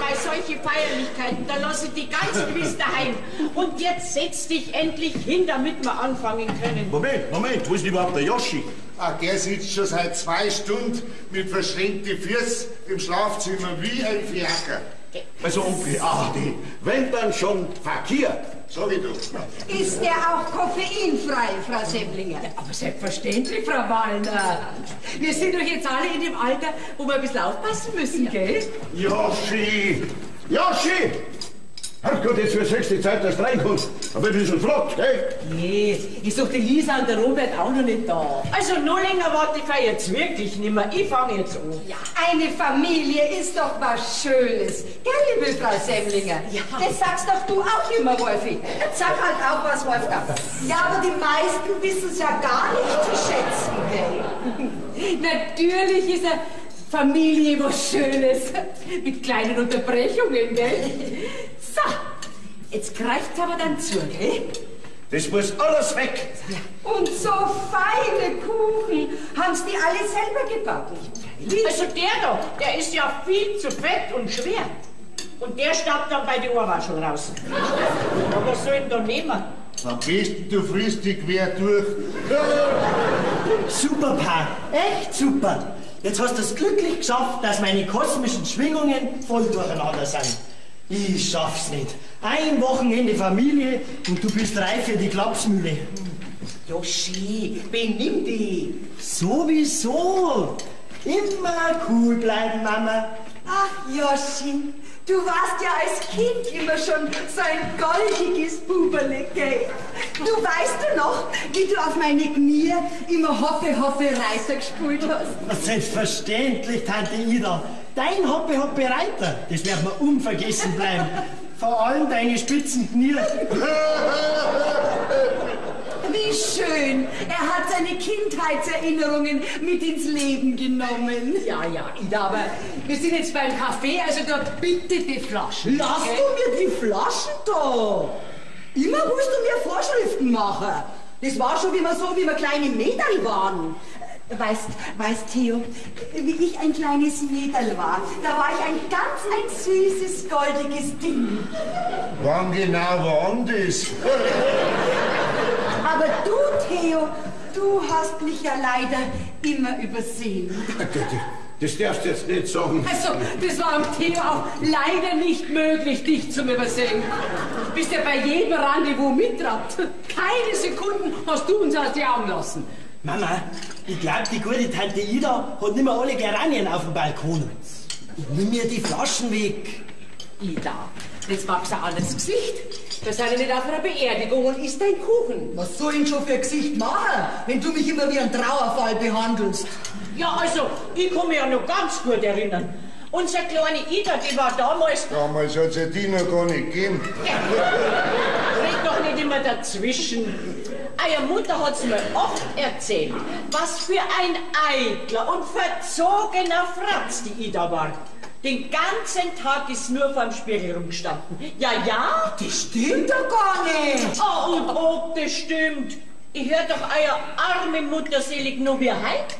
Bei solchen Feierlichkeiten, da lasse ich die ganz gewiss daheim. Und jetzt setz dich endlich hin, damit wir anfangen können. Moment, wo ist denn überhaupt der Joschi? Ah, der sitzt schon seit 2 Stunden mit verschränkten Füßen im Schlafzimmer wie ein Fiaker. Also Onkel Adi, wenn dann schon verkehrt. So wie du. Ist der auch koffeinfrei, Frau Semplinger? Ja, aber selbstverständlich, Frau Wallner. Wir sind doch jetzt alle in dem Alter, wo wir ein bisschen aufpassen müssen, gell? Joschi! Herrgott, jetzt wird's höchste Zeit, dass du reinkommst. Aber ein bisschen flott, gell? Nee, ist doch die Lisa und der Robert auch noch nicht da. Also noch länger warte ich jetzt wirklich nicht mehr. Ich fange jetzt an. Ja, eine Familie ist doch was Schönes. Gell, liebe Frau Semplinger? Ja. Das sagst doch du auch immer, Wolfi. Jetzt sag halt auch was, Wolfgang. Ja, aber die meisten wissen es ja gar nicht zu schätzen, gell? Natürlich ist eine Familie was Schönes. Mit kleinen Unterbrechungen, gell? So, jetzt greift's aber dann zu, gell? Das muss alles weg. Und so feine Kuchen. Haben's die alle selber gebacken? Also der ist ja viel zu fett und schwer. Und der staubt dann bei der Ohrwaschel raus. Aber was soll denn da nehmen? Am besten du frisst dich quer durch. Super, Pa. Echt super. Jetzt hast du es glücklich geschafft, dass meine kosmischen Schwingungen voll durcheinander sind. Ich schaff's nicht. Ein Wochenende Familie und du bist reif für die Klapsmühle. Joschi, benimm dich. Sowieso. Immer cool bleiben, Mama. Ach, Joschi, du warst ja als Kind immer schon so ein goldiges Buberle, gell? Du weißt du noch, wie du auf meine Knie immer Hoppe, Hoppe, Reiter gespult hast? Selbstverständlich, Tante Ida. Dein Hoppe, Hoppe, Reiter, das wird mir unvergessen bleiben. Vor allem deine spitzen Knie. Wie schön. Er hat seine Kindheitserinnerungen mit ins Leben genommen. Ja, Ida, aber wir sind jetzt beim Kaffee, also dort bitte die Flaschen. Lass du mir die Flaschen da. Immer musst du mir Vorschriften machen. Das war schon, wie wir kleine Mädel waren. Weißt, Theo, wie ich ein kleines Mädel war, da war ich ein süßes, goldiges Ding. Wann genau war das? Aber du, Theo, du hast mich ja leider immer übersehen. Das darfst du jetzt nicht sagen. Also, das war am Theo auch leider nicht möglich, dich zu übersehen. Du bist ja bei jedem Rendezvous mittrabt. Keine Sekunden hast du uns aus den Augen lassen. Mama, ich glaube, die gute Tante Ida hat nicht mehr alle Geranien auf dem Balkon. Nimm mir die Flaschen weg. Ida, jetzt magst du alles Gesicht. Wir sind ja nicht auf einer Beerdigung und isst dein Kuchen. Was soll ich schon für ein Gesicht machen, wenn du mich immer wie ein Trauerfall behandelst? Ja, also, ich kann mich ja noch ganz gut erinnern. Unsere kleine Ida, die war damals... Damals hat es ja die noch gar nicht gegeben. Red doch nicht immer dazwischen. Eure Mutter hat's mir oft erzählt, was für ein eitler und verzogener Fratz die Ida war. Den ganzen Tag ist nur vorm Spiegel rumgestanden. Ja, das stimmt doch gar nicht. Oh, und ob das stimmt. Ich hör doch eure arme Mutter selig nur wie heut.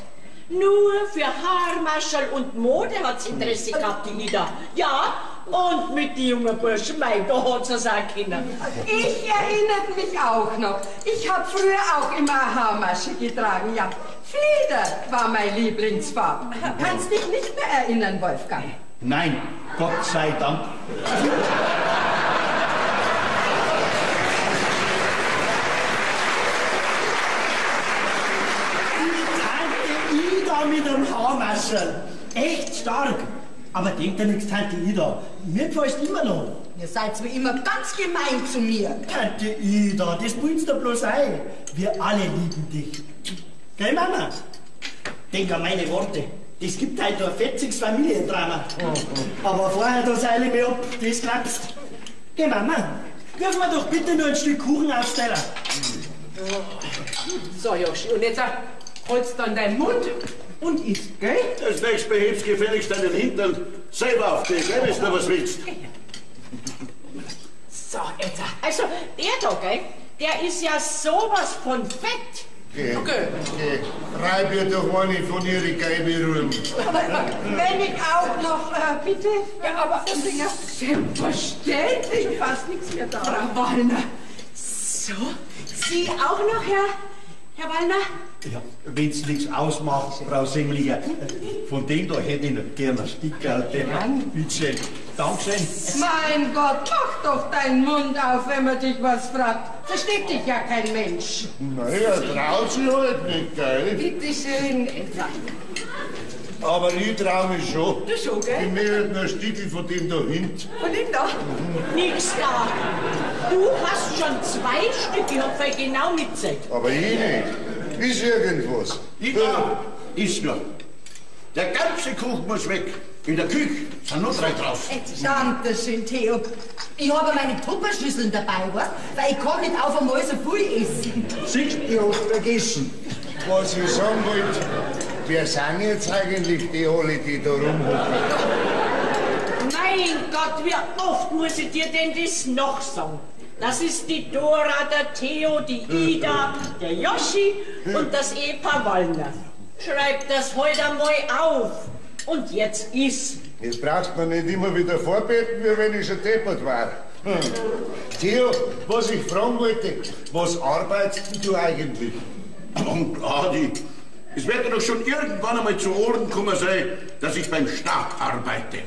Nur für Haarmaschel und Mode hat's Interesse gehabt, die Ida. Ja, und mit den jungen Burschen, mein, da hat's es auch können. Ich erinnere mich auch noch. Ich habe früher auch immer eine Haarmasche getragen, ja. Flieder war mein Lieblingsfarbe. Kannst dich nicht mehr erinnern, Wolfgang? Nein, Gott sei Dank. Ida mit dem Haarmesser. Echt stark. Aber denkt ja nichts, Tante Ida. Mir gefällst immer noch. Ihr seid mir immer ganz gemein zu mir. Tante Ida, das bildest du bloß ein. Wir alle lieben dich. Gell, Mama? Denk an meine Worte. Das gibt halt ein fetziges Familiendrama. Aber vorher, da seile ich mich ab, wie es klappst. Geh, Mama, wirf mir doch bitte nur ein Stück Kuchen aufs Teller. So, Joshi, und jetzt holst dann deinen Mund und isst, gell? Das nächste behebst gefälligst deinen Hintern selber auf dich, gell, wenn du was willst. So, jetzt. Also, der da, gell, der ist ja sowas von fett. Geh, reib ihr doch eine von ihren Geiberuhen. Wenn ich auch noch, bitte? Ja, aber selbstverständlich. Fast nichts mehr da. Frau Wallner. So, Sie auch noch, Herr Wallner? Ja, wenn's nichts ausmacht, Frau Singlinger, von dem da hätte ich noch gerne ein Stickerl. Bitte. Dankeschön. Mein Gott, mach doch deinen Mund auf, wenn man dich was fragt. Versteht dich ja kein Mensch. Naja, traut sie halt nicht, gell? Bitte schön. Aber ich trau mich schon. Du schon, gell? Ich möchte noch ein Stückchen von dem da hinten. Von dem da? Nix da. Du hast schon 2 Stück, ich hab voll genau mitzählt. Aber ich nicht. Ist irgendwas. Ich da, ist nur. Der ganze Kuchen muss weg. In der Küche sind nur 3 drauf. Dankeschön, Theo. Ich habe meine Tupperschüsseln dabei, weißt? Weil ich kann nicht auf einmal so viel essen. Siehst du, ich hab's vergessen. Was ich sagen wollte, wer sind jetzt eigentlich die alle, die da rumhocken? Mein Gott, wie oft muss ich dir denn das noch sagen? Das ist die Dora, der Theo, die Ida, der Joschi und das Ehepaar Wallner. Schreib das heute einmal auf. Und jetzt ist. Jetzt brauchst du mir nicht immer wieder vorbeten, wie wenn ich schon deppert war. Theo, was ich fragen wollte, was arbeitest du eigentlich? Und Adi, es wird dir doch schon irgendwann einmal zu Ohren kommen sein, dass ich beim Staat arbeite.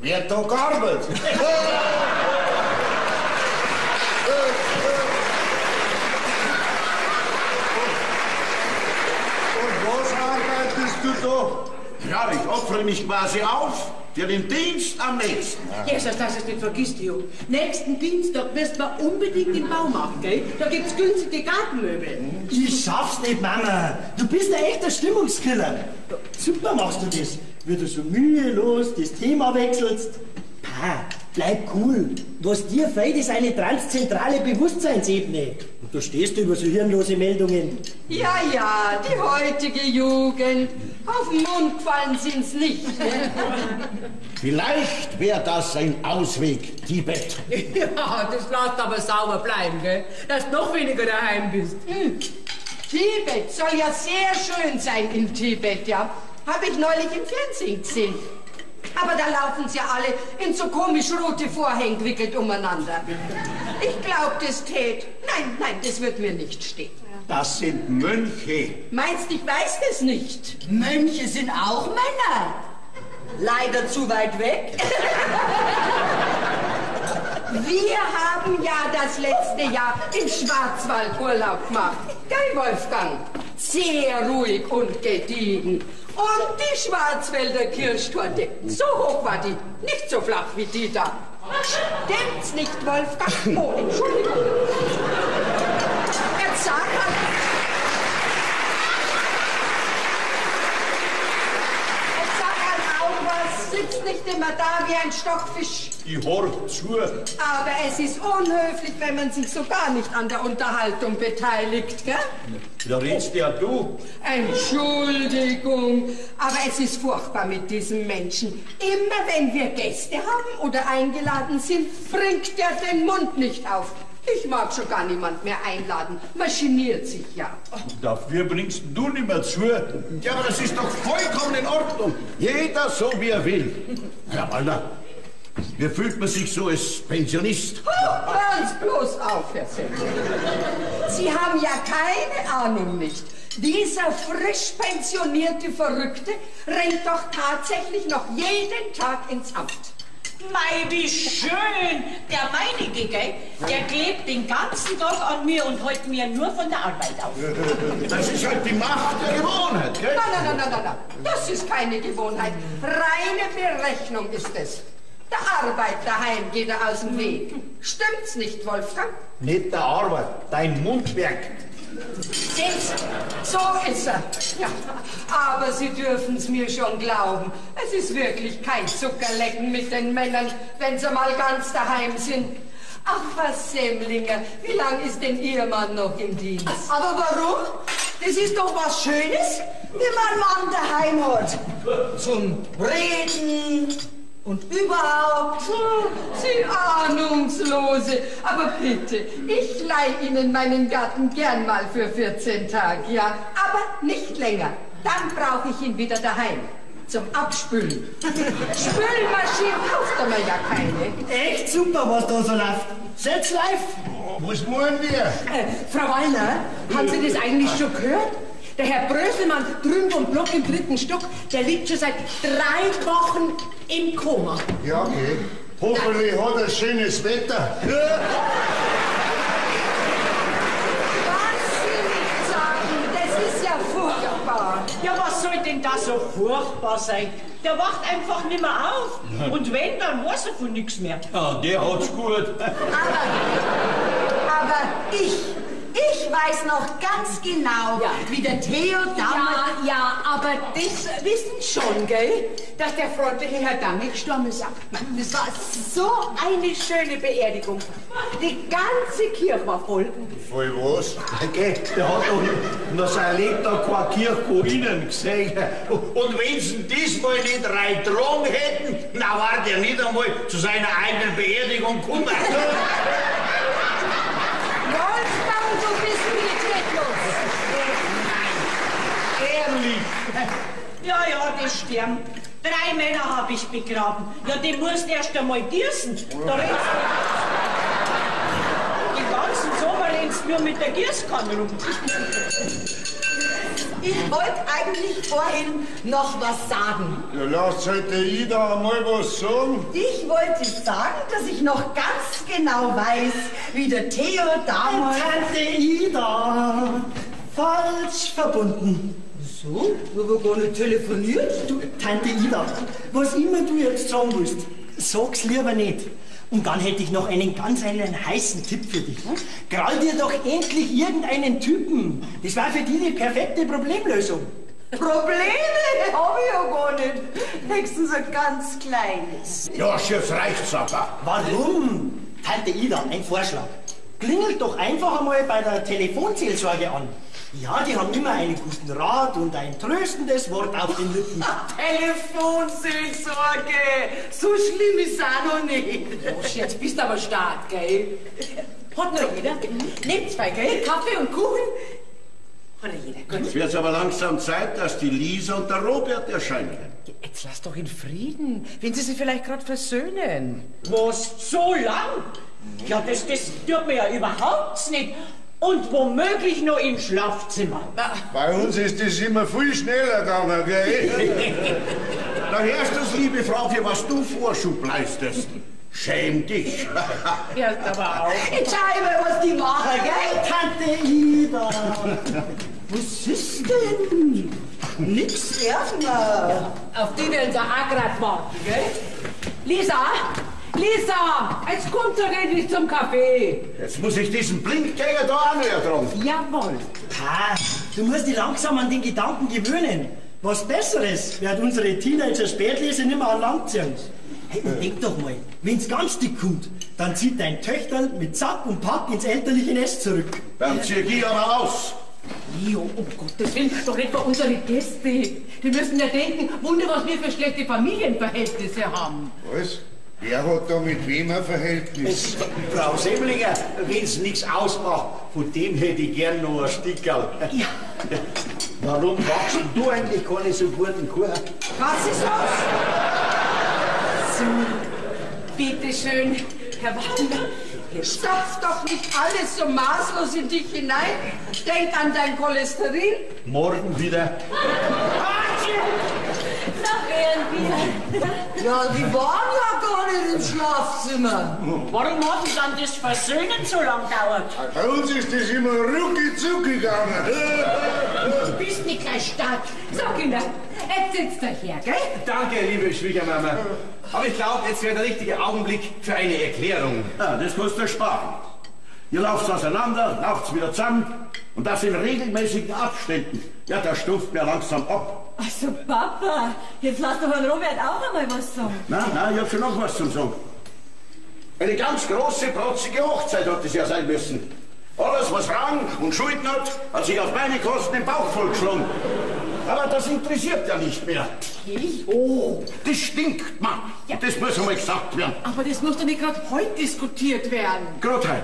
Wer da gearbeitet? Und was arbeitest du da? Ja, ich opfere mich quasi auf für den Dienst am nächsten. Jesus, dass es nicht vergisst, Jo. Nächsten Dienstag wirst du unbedingt im Baumarkt, gell? Da gibt's günstige Gartenmöbel. Ich schaff's nicht, Mama. Du bist ein echter Stimmungskiller. Super machst du das. Wie du so mühelos das Thema wechselst. Pa, bleib cool. Was dir fehlt, ist eine transzentrale Bewusstseinsebene. Und da stehst du über so hirnlose Meldungen. Ja, ja, die heutige Jugend. Auf den Mund gefallen sind's nicht. Ne? Vielleicht wäre das ein Ausweg, Tibet. Ja, das lässt aber sauber bleiben, gell? Dass du noch weniger daheim bist. Tibet soll ja sehr schön sein in Tibet, ja. Habe ich neulich im Fernsehen gesehen. Aber da laufen sie ja alle in so komisch rote Vorhänge gewickelt umeinander. Ich glaube, das tät. Nein, das wird mir nicht stehen. Das sind Mönche. Meinst, ich weiß es nicht? Mönche sind auch Männer. Leider zu weit weg. Wir haben ja das letzte Jahr im Schwarzwald Urlaub gemacht. Gell, Wolfgang? Sehr ruhig und gediegen. Und die Schwarzwälder Kirschtorte, so hoch war die, nicht so flach wie die da. Stimmt's nicht, Wolfgang? Oh, Entschuldigung. Jetzt sag mal. Jetzt sag mal auch was, sitzt nicht immer da wie ein Stockfisch. Ich horch zu. Aber es ist unhöflich, wenn man sich so gar nicht an der Unterhaltung beteiligt, gell? Da redst ja du. Entschuldigung, aber es ist furchtbar mit diesem Menschen. Immer wenn wir Gäste haben oder eingeladen sind, bringt er den Mund nicht auf. Ich mag schon gar niemand mehr einladen. Man geniert sich ja. Dafür bringst du nicht mehr zu. Ja, aber das ist doch vollkommen in Ordnung. Jeder so, wie er will. Herr Wallner, wie fühlt man sich so als Pensionist? Hören's bloß auf, Herr Semmel. Sie haben ja keine Ahnung nicht. Dieser frisch pensionierte Verrückte rennt doch tatsächlich noch jeden Tag ins Amt. Mei, wie schön! Der meinige, gell? Der klebt den ganzen Tag an mir und hält mir nur von der Arbeit auf. Das ist halt die Macht der Gewohnheit, gell? Nein. Das ist keine Gewohnheit. Reine Berechnung ist es. Der Arbeit daheim geht er aus dem Weg. Stimmt's nicht, Wolfgang? Nicht der Arbeit, dein Mundwerk. Seht's? So ist er. Ja, aber Sie dürfen's mir schon glauben. Es ist wirklich kein Zuckerlecken mit den Männern, wenn sie mal ganz daheim sind. Ach, Frau Semlinger, wie lang ist denn Ihr Mann noch im Dienst? Aber warum? Das ist doch was Schönes, wenn man einen Mann daheim hat. Zum Reden und überhaupt. Sie Ahnungslose. Aber bitte, ich leih Ihnen meinen Garten gern mal für 14 Tage, ja? Aber nicht länger. Dann brauche ich ihn wieder daheim. Zum Abspülen. Spülmaschinen kauft man ja keine. Echt super, was da so läuft. Setz live. Was wollen wir? Frau Wallner, haben Sie das eigentlich schon gehört? Der Herr Bröselmann drüben vom Block im 3. Stock, der liegt schon seit 3 Wochen im Koma. Ja, okay. Hoffentlich hat er schönes Wetter. Das ist ja furchtbar. Ja, was soll denn da so furchtbar sein? Der wacht einfach nicht mehr auf. Und wenn, dann weiß er von nichts mehr. Ja, der hat's gut. Aber ich weiß noch ganz genau, wie der Theo damals... Ja, aber das wissen schon, gell? Dass der freundliche Herr Dange gestorben ist. Das war so eine schöne Beerdigung. Die ganze Kirche war voll. Voll was? Okay, der hat doch noch sein Lebtag keine Kirche innen gesehen. Und wenn sie diesmal nicht reingetragen hätten, dann war der nicht einmal zu seiner eigenen Beerdigung gekommen. Wolfgang, du bist pietätlos. Ehrlich. Ja, das stimmt. 3 Männer habe ich begraben. Ja, die musst erst einmal gießen. Da rennst du den ganzen Sommer rennst du nur mit der Gießkanne rum. Ich wollte eigentlich vorhin noch was sagen. Ja, lasst halt der Ida einmal was sagen. Ich wollte sagen, dass ich noch ganz genau weiß, wie der Theo damals... Tante Ida, falsch verbunden. So? Wir haben gar nicht telefoniert. Du, Tante Ida, was immer du jetzt sagen willst, sag's lieber nicht. Und dann hätte ich noch einen heißen Tipp für dich. Grall dir doch endlich irgendeinen Typen. Das war für dich die perfekte Problemlösung. Probleme habe ich ja gar nicht. Höchstens ein ganz kleines. Ja, Chef, reicht's aber. Warum? Tante Ida, ein Vorschlag. Klingelt doch einfach einmal bei der Telefonseelsorge an. Ja, die haben immer einen guten Rat und ein tröstendes Wort auf den Lippen. Telefonseelsorge! So schlimm ist auch noch nicht. Oh, jetzt bist du aber stark, gell? Hat noch jeder? Nehmt 2, gell? Kaffee und Kuchen? Hat noch jeder, gut. Jetzt wird's aber langsam Zeit, dass die Lisa und der Robert erscheinen. Jetzt lass doch in Frieden, wenn sie sich vielleicht gerade versöhnen. Was, so lang? Ja, das tut mir ja überhaupt nicht. Und womöglich noch im Schlafzimmer. Bei uns ist das immer viel schneller gegangen, gell? Da hörst du's, liebe Frau, für was du Vorschub leistest. Schäm dich. Ja, aber auch. Entscheide, was die machen, gell? Tante Ida. Was ist denn? Nix erstmal. Auf die werden sie auch gerade warten, gell? Lisa! Lisa! Jetzt kommt doch endlich zum Kaffee. Jetzt muss ich diesen Blinkgänger da auch noch ertragen. Jawohl. Pa, du musst dich langsam an den Gedanken gewöhnen. Was Besseres wird unsere Teenager-Spätlese nicht mehr an Land ziehen. Hey, und denk doch mal, wenn's ganz dick kommt, dann zieht dein Töchterl mit Sack und Pack ins elterliche Nest zurück. Dann zieh ich aber aus. Jo, um Gottes Willen, doch nicht bei unsere Gäste. Die müssen ja denken, Wunder, was wir für schlechte Familienverhältnisse haben. Was? Wer hat da mit wem ein Verhältnis? Frau Semlinger, wenn's nichts ausmacht, von dem hätte ich gern noch ein Stickerl. Ja. Warum machst du eigentlich keine so guten Kuchen? Was ist los? So, bitteschön, Herr Wagner. Stopf doch nicht alles so maßlos in dich hinein. Denk an dein Cholesterin. Morgen wieder. Ja, die waren ja gar nicht im Schlafzimmer. Warum hat denn dann das Versöhnen so lang gedauert? Bei uns ist das immer rucki-zucki gegangen. Du bist nicht gleich stark. So, Kinder, jetzt sitzt er her, gell? Danke, liebe Schwiegermama. Aber ich glaube, jetzt wäre der richtige Augenblick für eine Erklärung. Ja, das kannst du sparen. Ihr lauft auseinander, lauft wieder zusammen Und das in regelmäßigen Abständen. Ja, das stumpft mir langsam ab. Also, Papa, jetzt lass doch Herrn Robert auch einmal was sagen. Nein, ich hab schon noch was zum Sagen. Eine ganz große, protzige Hochzeit hat es ja sein müssen. Alles, was Rang und Schulden hat sich auf meine Kosten im Bauch vollgeschlagen. Aber das interessiert ja nicht mehr. Oh, das stinkt, Mann. Ja. Das muss einmal gesagt werden. Aber das muss doch nicht gerade heute diskutiert werden. Gerade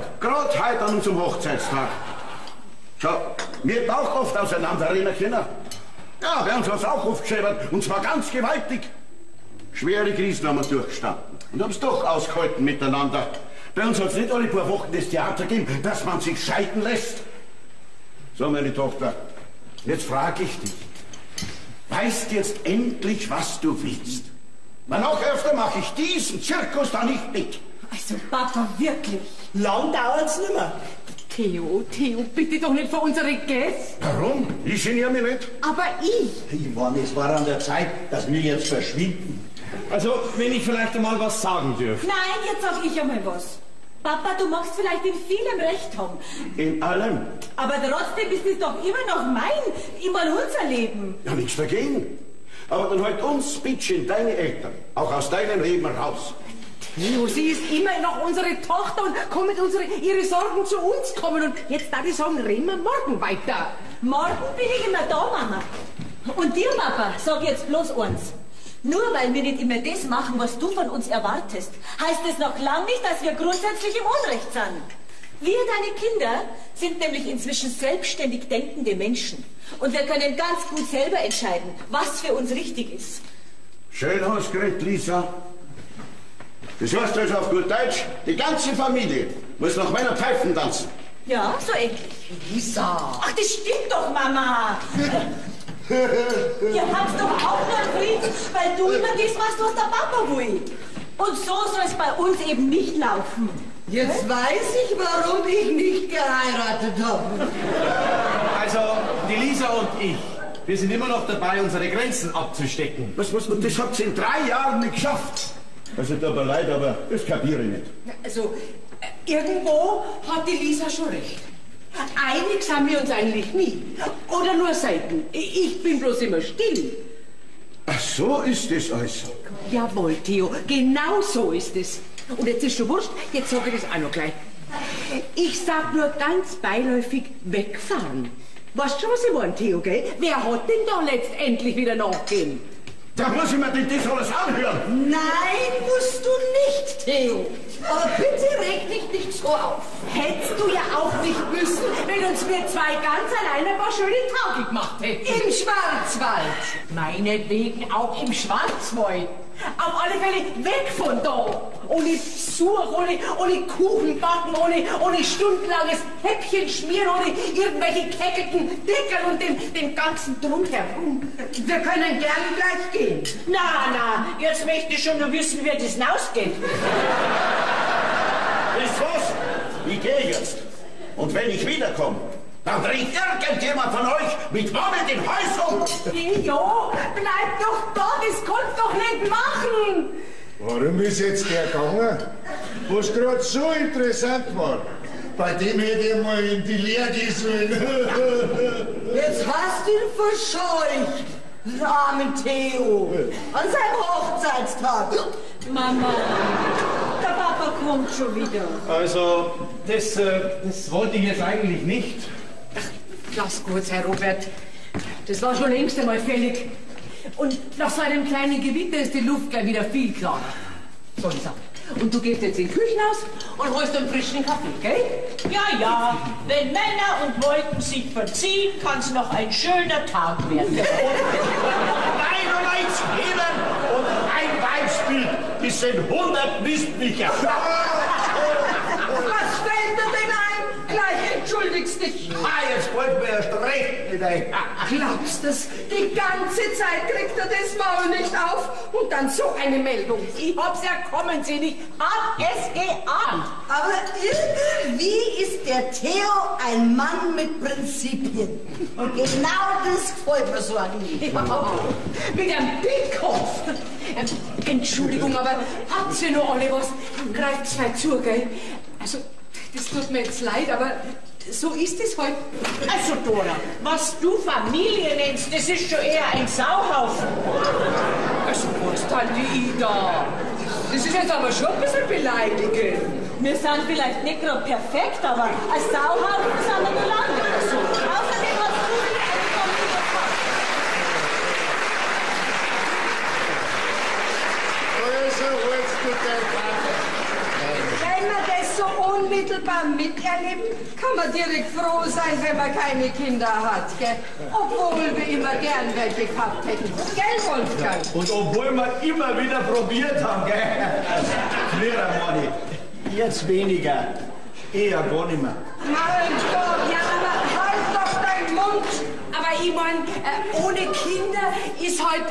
heute an unserem Hochzeitstag. Schau, wir haben auch oft auseinanderreden können. Ja, wir haben uns auch aufgeschrieben, und zwar ganz gewaltig. Schwere Krisen haben wir durchgestanden und haben es doch ausgehalten miteinander. Bei uns hat es nicht alle paar Wochen das Theater gegeben, dass man sich scheiden lässt. So, meine Tochter, jetzt frage ich dich. Weißt du jetzt endlich, was du willst? Weil noch öfter mache ich diesen Zirkus da nicht mit. Also, Papa, wirklich? Lang dauert's nicht mehr. Theo, bitte doch nicht vor unsere Gäste. Warum? Ich geniere mich nicht. Aber ich. Ich meine, es war an der Zeit, dass wir jetzt verschwinden. Also, wenn ich vielleicht einmal was sagen dürfte. Nein, jetzt sag ich einmal was. Papa, du magst vielleicht in vielem recht haben. In allem? Aber trotzdem ist es doch immer noch immer unser Leben. Ja, nichts dagegen. Aber dann halt uns, Bitchen, deine Eltern, auch aus deinem Leben raus. Theo, sie ist immer noch unsere Tochter und kann mit ihre Sorgen zu uns kommen. Und jetzt darf ich sagen, reden wir morgen weiter. Morgen bin ich immer da, Mama. Und dir, Papa, sag jetzt bloß eins. Nur weil wir nicht immer das machen, was du von uns erwartest, heißt es noch lang nicht, dass wir grundsätzlich im Unrecht sind. Wir, deine Kinder, sind nämlich inzwischen selbstständig denkende Menschen. Und wir können ganz gut selber entscheiden, was für uns richtig ist. Schön ausgeredet, Lisa. Das heißt also auf gut Deutsch, die ganze Familie muss nach meiner Pfeifen tanzen. Ja, so ähnlich. Lisa. Ach, das stimmt doch, Mama. Ihr habt doch auch nur einen Frieden, weil du immer das machst, was der Papa will. Und so soll es bei uns eben nicht laufen. Jetzt weiß ich, warum ich nicht geheiratet habe. Also, die Lisa und ich, wir sind immer noch dabei, unsere Grenzen abzustecken. Was, und das habt ihr in 3 Jahren nicht geschafft. Also, tut mir leid, aber das kapiere ich nicht. Also, irgendwo hat die Lisa schon recht. Einig sind wir uns eigentlich nie. Oder nur selten. Ich bin bloß immer still. Ach, so ist es also. Jawohl, Theo, genau so ist es. Und jetzt ist schon wurscht, jetzt sage ich das auch noch gleich. Ich sag nur ganz beiläufig wegfahren. Weißt schon, was ich meine, Theo, gell? Wer hat denn da letztendlich wieder nachgehen? Da muss ich mir denn das alles anhören. Nein, musst du nicht, Theo. Aber bitte reg dich nicht so auf. Hättest du ja auch nicht müssen, wenn uns wir zwei ganz alleine ein paar schöne Tage gemacht hätten. Im Schwarzwald. Meinetwegen auch im Schwarzwald. Auf alle Fälle weg von da. Ohne Besuch, ohne Kuchen backen, ohne stundenlanges Häppchen schmieren, ohne irgendwelche keckelten Deckel und dem ganzen Drumherum. Wir können gern gleich gehen. Na, jetzt möchte ich schon nur wissen, wie das hinausgeht. Wisst was? Ich gehe jetzt. Und wenn ich wiederkomme, dann dreht irgendjemand von euch mit Wammen den Hals um. Theo, bleib doch da, das kannst du doch nicht machen. Warum ist jetzt der gegangen? Was gerade so interessant war. Bei dem hätte ich mal in die Lehre gehen sollen. Jetzt hast du ihn verscheucht, armen Theo, an seinem Hochzeitstag. Mama, der Papa kommt schon wieder. Also, das wollte ich jetzt eigentlich nicht. Lass kurz, Herr Robert. Das war schon längst einmal fällig. Und nach so einem kleinen Gewitter ist die Luft gleich wieder viel klarer. So, Lisa. Und du gehst jetzt ins Küchenhaus und holst einen frischen Kaffee, gell? Ja, wenn Männer und Wolken sich verziehen, kann es noch ein schöner Tag werden. Einerlei Zählen und ein Weibsbild, das sind 100 Mistbücher. Was fällt dir denn ein? Gleich entschuldigst dich. Jetzt wollt mir erst recht nicht ein. Glaubst du's? Die ganze Zeit kriegt er das Maul nicht auf und dann so eine Meldung. Ich hab's ja kommen sehen, ich hab es geahnt. Aber irgendwie ist der Theo ein Mann mit Prinzipien. Und genau das gefällt mir so an ihm. Ja, mit einem Dickkopf. Entschuldigung, aber habt ihr noch alle was? Greift's weit zu, gell? Also, das tut mir jetzt leid, aber So ist es halt. Also Dora, was du Familie nennst, das ist schon eher ein Sauhaufen. Also was dann die Ida? Das ist jetzt aber schon ein bisschen beleidigend. Wir sind vielleicht nicht gerade perfekt, aber als Sauhaufen sind wir nur lange. So. Außerdem hast du wieder eine Familie gehabt. Also holst du dein Vater. Wenn man das so unmittelbar miterlebt, kann man direkt froh sein, wenn man keine Kinder hat, gell? Obwohl wir immer gern welche gehabt hätten. Gell, Wolfgang? Und obwohl wir immer wieder probiert haben, gell? Früher, Moni. Jetzt weniger. Eher gar nicht mehr. Mein Gott, ja, aber halt doch deinen Mund! Aber ich mein, ohne Kinder ist halt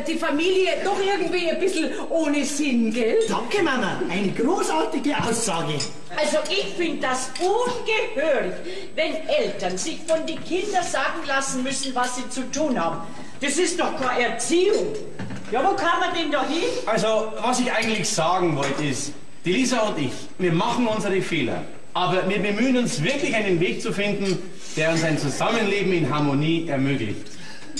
die Familie doch irgendwie ein bisschen ohne Sinn, gell? Danke, Mama. Eine großartige Aussage. Also ich finde das ungehörig, wenn Eltern sich von den Kindern sagen lassen müssen, was sie zu tun haben. Das ist doch keine Erziehung. Ja, wo kann man denn da hin? Also, was ich eigentlich sagen wollte ist, die Lisa und ich, wir machen unsere Fehler. Aber wir bemühen uns wirklich einen Weg zu finden, der uns ein Zusammenleben in Harmonie ermöglicht.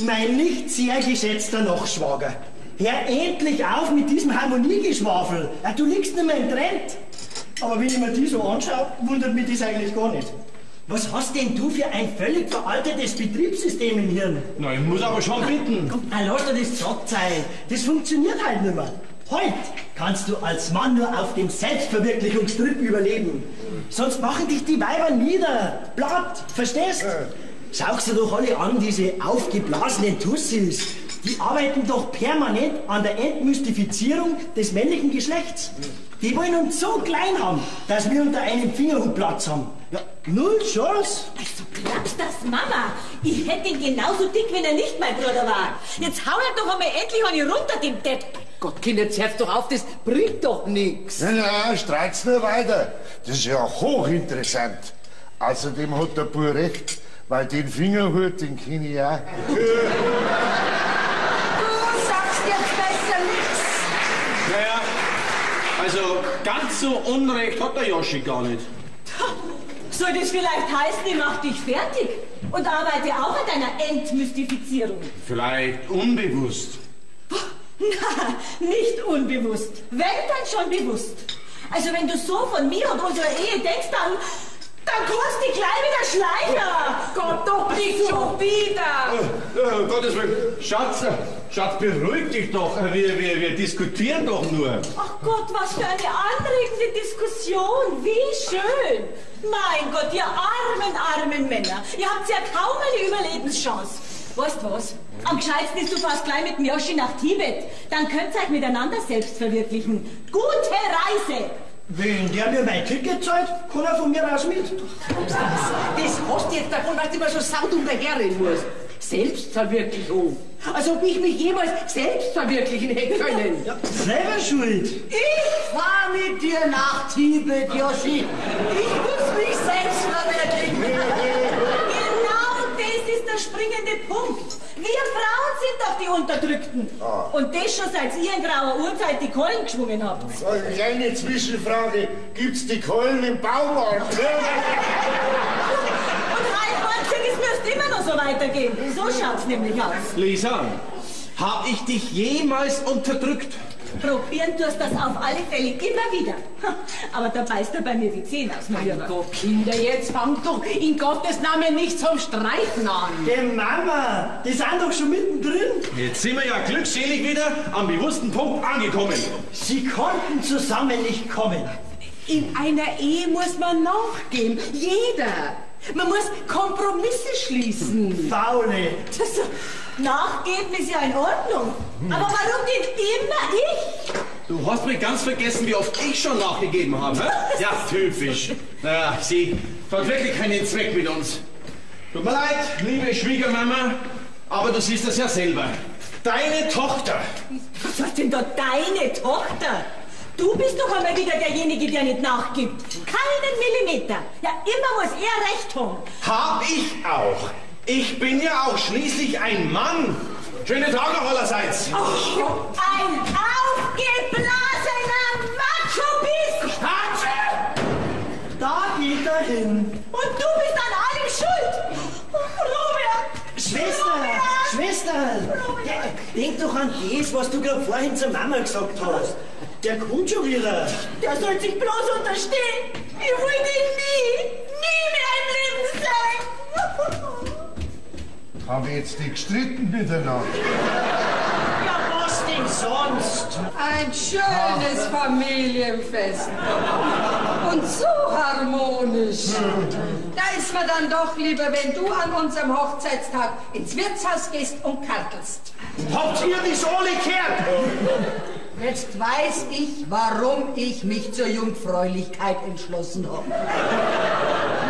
Mein nicht sehr geschätzter Nachschwager. Hör endlich auf mit diesem Harmoniegeschwafel. Ja, du liegst nicht mehr im Trend. Aber wenn ich mir die so anschaue, wundert mich das eigentlich gar nicht. Was hast denn du für ein völlig veraltetes Betriebssystem im Hirn? Na, ich muss aber schon bitten. Na, lass dir das gesagt sein. Das funktioniert halt nicht mehr. Heute kannst du als Mann nur auf dem Selbstverwirklichungstrip überleben. Sonst machen dich die Weiber nieder, platt, verstehst? Schau's dir doch alle an, diese aufgeblasenen Tussis. Die arbeiten doch permanent an der Entmystifizierung des männlichen Geschlechts. Die wollen uns so klein haben, dass wir unter einem Fingerhut Platz haben. Ja, null Chance. Also glaubst das, Mama? Ich hätte ihn genauso dick, wenn er nicht mein Bruder war. Jetzt hau er doch einmal endlich an ihn runter, den Depp. Gott, Kinder, jetzt hört's doch auf, das bringt doch nichts. Ja, streit's nur weiter. Das ist ja hochinteressant. Außerdem hat der Bub recht, weil den Fingerhut, den kenn ich auch. Du sagst jetzt besser nichts. Naja, also ganz so Unrecht hat der Joschi gar nicht. Soll das vielleicht heißen, ich mach dich fertig und arbeite auch an deiner Entmystifizierung? Vielleicht unbewusst. Na, nicht unbewusst. Wenn, dann schon bewusst. Also wenn du so von mir und unserer Ehe denkst, dann kannst du gleich wieder schleichen. Gott, doch nicht schon wieder. Gottes Willen. Schatz, beruhig dich doch. Wir diskutieren doch nur. Ach Gott, was für eine anregende Diskussion. Wie schön. Mein Gott, ihr armen Männer. Ihr habt ja kaum eine Überlebenschance. Weißt du was? Am gescheitsten ist, du fährst gleich mit dem Joschi nach Tibet. Dann könnt ihr euch miteinander selbst verwirklichen. Gute Reise! Wenn der mir mein Ticket zahlt, kann er von mir aus mit. Das hast du jetzt davon, dass du immer so saudumm daherreden musst. Selbstverwirklichung. Als ob ich mich jemals selbst verwirklichen hätte können. Ja, selber schuld. Ich fahr mit dir nach Tibet, Joschi. Ich muss mich selbst verwirklichen. Genau das ist der springende Punkt. Wir Frauen sind doch die Unterdrückten. Und das schon seit ihr in grauer Urzeit die Keulen geschwungen habt. So, eine kleine Zwischenfrage. Gibt's die Keulen im Baumarkt? Und es müsste immer noch so weitergehen. So schaut's nämlich aus. Lisa, hab ich dich jemals unterdrückt? Probieren tust das auf alle Fälle immer wieder. Aber da beißt er bei mir die Zähne aus. Mein Gott, Kinder, jetzt fangt doch in Gottes Namen nicht zum Streiten an. Hey Mama, die sind doch schon mittendrin. Jetzt sind wir ja glückselig wieder am bewussten Punkt angekommen. Sie konnten zusammen nicht kommen. In einer Ehe muss man nachgeben. Jeder. Man muss Kompromisse schließen. Faule. Nachgeben ist ja in Ordnung. Aber warum denn immer ich? Du hast mich ganz vergessen, wie oft ich schon nachgegeben habe. Hä? Ja, typisch. Naja, sie hat wirklich keinen Zweck mit uns. Tut mir leid, liebe Schwiegermama, aber du siehst das ja selber. Deine Tochter. Was ist denn da deine Tochter? Du bist doch einmal wieder derjenige, der nicht nachgibt. Keinen Millimeter. Ja, immer muss er recht haben. Hab ich auch. Ich bin ja auch schließlich ein Mann. Schönen Tag noch allerseits. Oh, ein aufgeblasener Macho bist. Da geht er hin. Und du doch an das, was du gerade vorhin zur Mama gesagt hast. Der kommt schon wieder. Der soll sich bloß unterstehen. Ich will ihn nie mehr im Leben sehen. Haben wir jetzt nicht gestritten miteinander? Ja, was denn sonst? Ein schönes Familienfest. Und so harmonisch. Da ist mir dann doch lieber, wenn du an unserem Hochzeitstag ins Wirtshaus gehst und kartelst. Habt ihr das alle gehört? Jetzt weiß ich, warum ich mich zur Jungfräulichkeit entschlossen habe.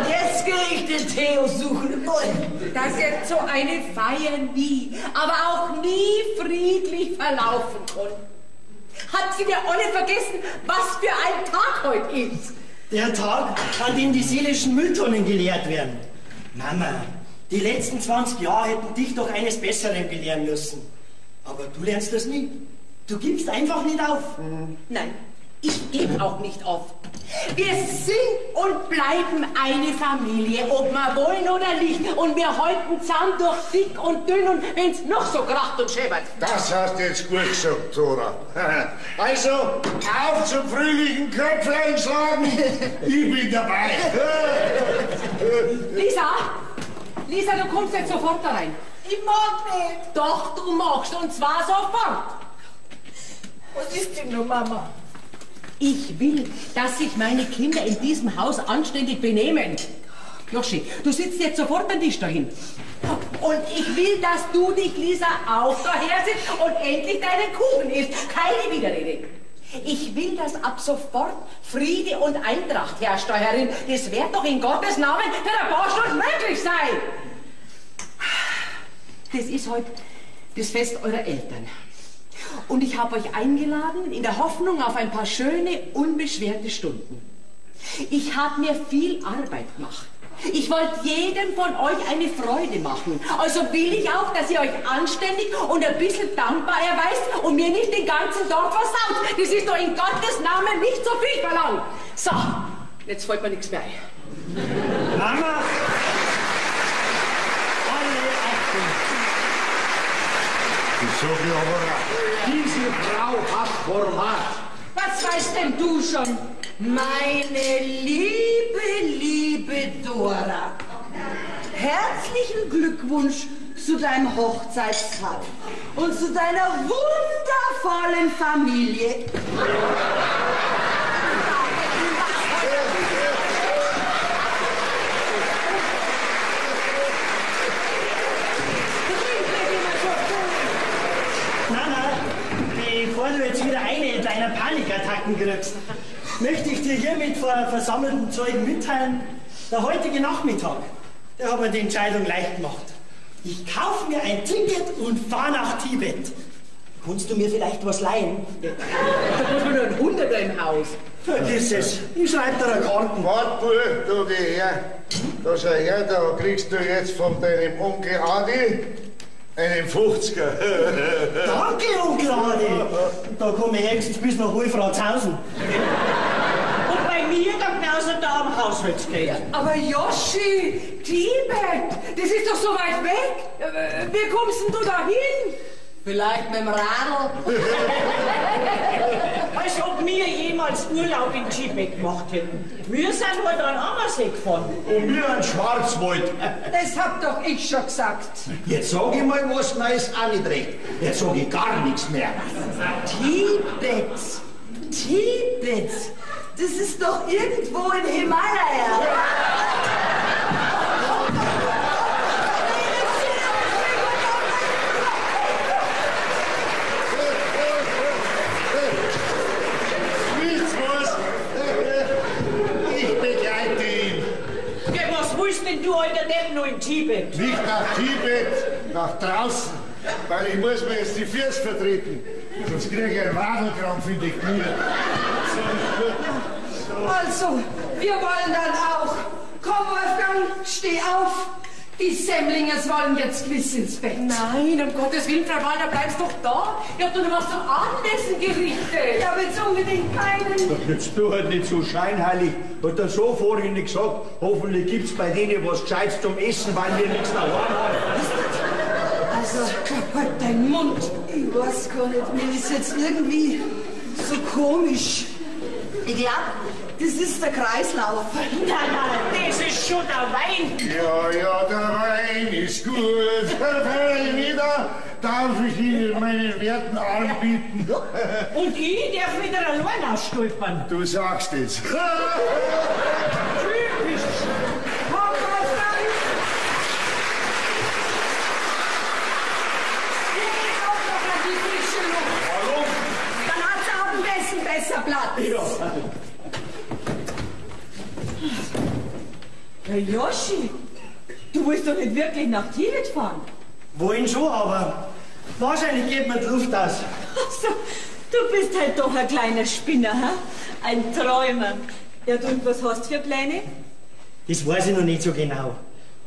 Jetzt gehe ich den Theo suchen. Dass jetzt so eine Feier nie, aber auch nie friedlich verlaufen konnte. Hat sie ja alle vergessen, was für ein Tag heute ist? Der Tag, an dem die seelischen Mülltonnen geleert werden. Mama, die letzten 20 Jahre hätten dich doch eines Besseren belehren müssen. Aber du lernst das nie. Du gibst einfach nicht auf. Nein, ich gebe auch nicht auf. Wir sind und bleiben eine Familie, ob wir wollen oder nicht. Und wir halten zusammen durch dick und dünn und wenn's noch so kracht und scheppert. Das hast du jetzt gut gesagt, Zora. Also, auf zum fröhlichen Köpflein schlagen. Ich bin dabei. Lisa, du kommst jetzt sofort da rein. Ich mag nicht. Doch, du magst, und zwar sofort. Was ist denn nun, Mama? Ich will, dass sich meine Kinder in diesem Haus anständig benehmen. Joschi, du sitzt jetzt sofort am Tisch dahin. Und ich will, dass du dich, Lisa, auch daher sitzt und endlich deinen Kuchen isst. Keine Widerrede. Ich will, dass ab sofort Friede und Eintracht herrscht, Steuerin. Das wird doch in Gottes Namen für ein paar Stunden möglich sein. Das ist heute das Fest eurer Eltern. Und ich habe euch eingeladen in der Hoffnung auf ein paar schöne, unbeschwerte Stunden. Ich habe mir viel Arbeit gemacht. Ich wollte jedem von euch eine Freude machen. Also will ich auch, dass ihr euch anständig und ein bisschen dankbar erweist und mir nicht den ganzen Tag versaut. Das ist doch in Gottes Namen nicht so viel verlangt. So, jetzt fällt mir nichts mehr ein. Mama! Ich sage aber, Diese Frau hat Format. Was weißt denn du schon? Meine liebe Dora, herzlichen Glückwunsch zu deinem Hochzeitstag und zu deiner wundervollen Familie. Bevor du jetzt wieder eine deiner Panikattacken kriegst, möchte ich dir hiermit vor versammelten Zeugen mitteilen, der heutige Nachmittag, der hat mir die Entscheidung leicht gemacht. Ich kaufe mir ein Ticket und fahre nach Tibet. Kannst du mir vielleicht was leihen? Da muss man nur ein Hunderter im Haus. Vergiss es, ich schreibe dir eine Karten. wart, Bub, du geh her. Da schau her, da kriegst du jetzt von deinem Onkel Adi einen 50er. Danke, Onkel Adi. Da komme ich höchstens bis nach Wolfratshausen. Und bei mir, dann genauso da am Haushaltsgeld. Aber Joschi, Tibet, das ist doch so weit weg. Wie kommst denn du da hin? Vielleicht mit dem Radl? Als ob wir jemals Urlaub in Tibet gemacht hätten. Wir sind heute an Ammersee gefahren. Und wir an Schwarzwald. Das hab doch ich schon gesagt. Jetzt sag ich mal was Neues auch nicht recht. Jetzt sag ich gar nichts mehr. Tibet. Tibet. Das ist doch irgendwo im Himalaya. Ich begleite ihn. Ja, was willst denn du, alter Depp, noch in Tibet? Nicht nach Tibet, nach draußen. Weil ich muss mir jetzt die Füße vertreten. Sonst kriege ich einen Wadelkrampf in die Knie. Also, wir wollen dann auch. Komm, Wolfgang, steh auf. Die Semlingers wollen jetzt gewiss ins Bett. Nein, um Gottes Willen, Frau Walter, bleibst doch da. Ich hab doch noch was zum Abendessen gerichtet. Ich habe jetzt unbedingt keinen. Jetzt tu halt nicht so scheinheilig. Hat er so vorhin gesagt, hoffentlich gibt's bei denen was Gescheites zum Essen, weil wir nichts daheim haben. Also, halt deinen Mund. Ich weiß gar nicht, mir ist jetzt irgendwie so komisch. Ich glaube, das ist der Kreislauf. Nein, das ist schon der Wein. Ja, der Wein ist gut. Herr Wieder, darf ich Ihnen meinen werten Arm bieten? Und ich darf wieder allein ausstolpern. Du sagst es. Typisch. Dann hat's Abendessen besser Platz. Herr Joschi, du willst doch nicht wirklich nach Tibet fahren? Wollen schon, aber wahrscheinlich geht mir die Luft aus. Also, du bist halt doch ein kleiner Spinner, hä? Ein Träumer. Ja, du, und was hast du für Pläne? Das weiß ich noch nicht so genau.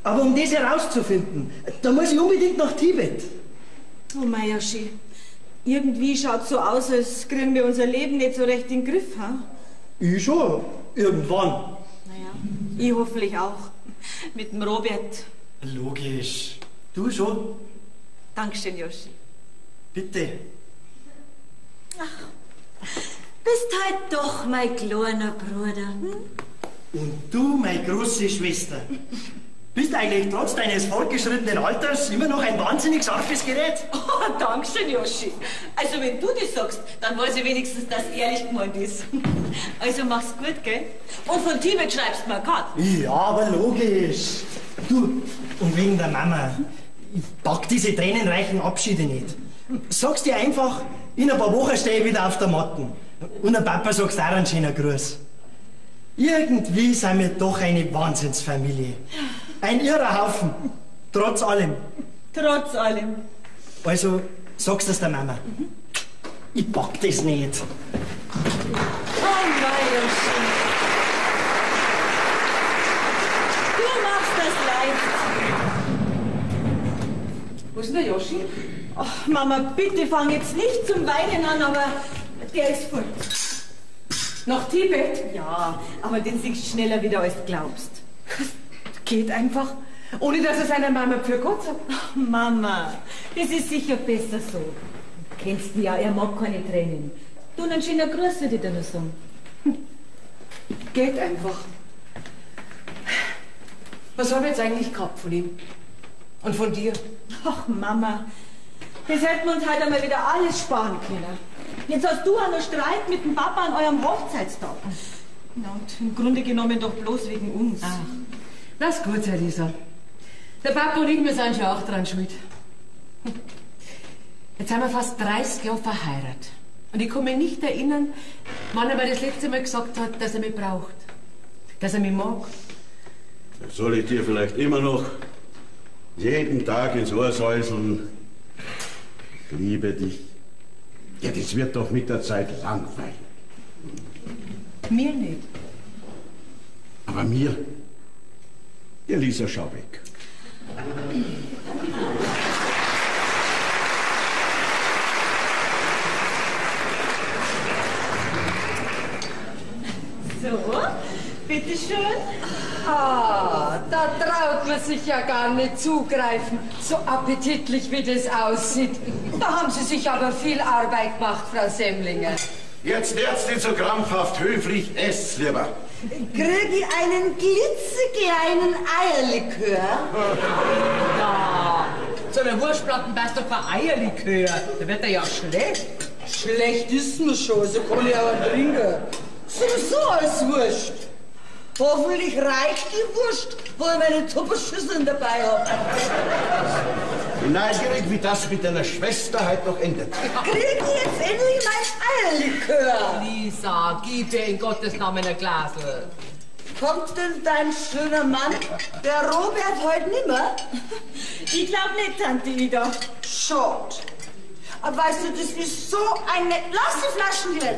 Aber um das herauszufinden, da muss ich unbedingt nach Tibet. Oh mein Joschi, irgendwie schaut so aus, als kriegen wir unser Leben nicht so recht in den Griff, hä? Ich schon, irgendwann. Naja, ich hoffentlich auch. Mit dem Robert. Logisch. Du schon? Dankeschön, Joschi. Bitte. Bist halt doch mein kleiner Bruder. Hm? Und du, meine große Schwester, bist eigentlich trotz deines fortgeschrittenen Alters immer noch ein wahnsinnig scharfes Gerät. Oh, Dankeschön, Joschi. Also, wenn du das sagst, dann weiß ich wenigstens, dass ehrlich gemeint ist. Also, mach's gut, gell? Und von Tibet schreibst du mir Karten. Ja, aber logisch. Du, und wegen der Mama, ich pack diese tränenreichen Abschiede nicht. Sag's dir einfach, in ein paar Wochen stehe ich wieder auf der Matten. Und der Papa sagt auch einen schönen Gruß. Irgendwie sind wir doch eine Wahnsinnsfamilie. Ein irrer Haufen. Trotz allem. Trotz allem. Also, sag's das der Mama. Ich pack das nicht. Oh mein Joschi. Du machst das leicht. Wo ist denn der Joschi? Ach, Mama, bitte fang jetzt nicht zum Weinen an, aber der ist voll. Nach Tibet? Ja, aber den siehst du schneller wieder, als du glaubst. Geht einfach. Ohne dass er seiner Mama für Gott sagt. Ach, Mama, das ist sicher besser so. Du kennst ihn ja, er mag keine Tränen. Du, einen schönen Gruß würde ich dir noch sagen. Geht einfach. Was habe ich jetzt eigentlich gehabt von ihm? Und von dir? Ach, Mama, das hätten wir uns heute einmal wieder alles sparen können. Jetzt hast du auch noch Streit mit dem Papa an eurem Hochzeitstag. Na, und im Grunde genommen doch bloß wegen uns. Ach, lass gut sein, Lisa. Der Papa und ich, wir sind schon auch dran schuld. Jetzt haben wir fast 30 Jahre verheiratet. Und ich kann mich nicht erinnern, wann er mir das letzte Mal gesagt hat, dass er mich braucht. Dass er mich mag. Soll ich dir vielleicht immer noch jeden Tag ins Ohr säuseln? Ich liebe dich. Ja, das wird doch mit der Zeit langweilig. Mir nicht. Aber mir? Ja, Lisa, schau weg. So, bitteschön. Ah, da traut man sich ja gar nicht zugreifen, so appetitlich wie das aussieht. Da haben Sie sich aber viel Arbeit gemacht, Frau Semmlinger. Jetzt wird's nicht so krampfhaft höflich, esst's lieber. Krieg ich einen klitzekleinen Eierlikör? Ja, so eine Wurstplatten passt doch kein Eierlikör. Da wird er ja schlecht. Schlecht ist mir schon, so kann ich aber trinken. Sowieso als Wurst. Hoffentlich reicht die Wurst, wo ich meine Tupperschüsseln dabei habe. Neugierig, wie das mit deiner Schwester heute noch endet. Krieg ich jetzt endlich mein Eierlikör? Lisa, gib ihr in Gottes Namen ein Glasl. Kommt denn dein schöner Mann, der Robert, heute nimmer? Ich glaub nicht, Tante Ida. Schade. Aber weißt du, das ist so ein Lass die Flaschen wieder.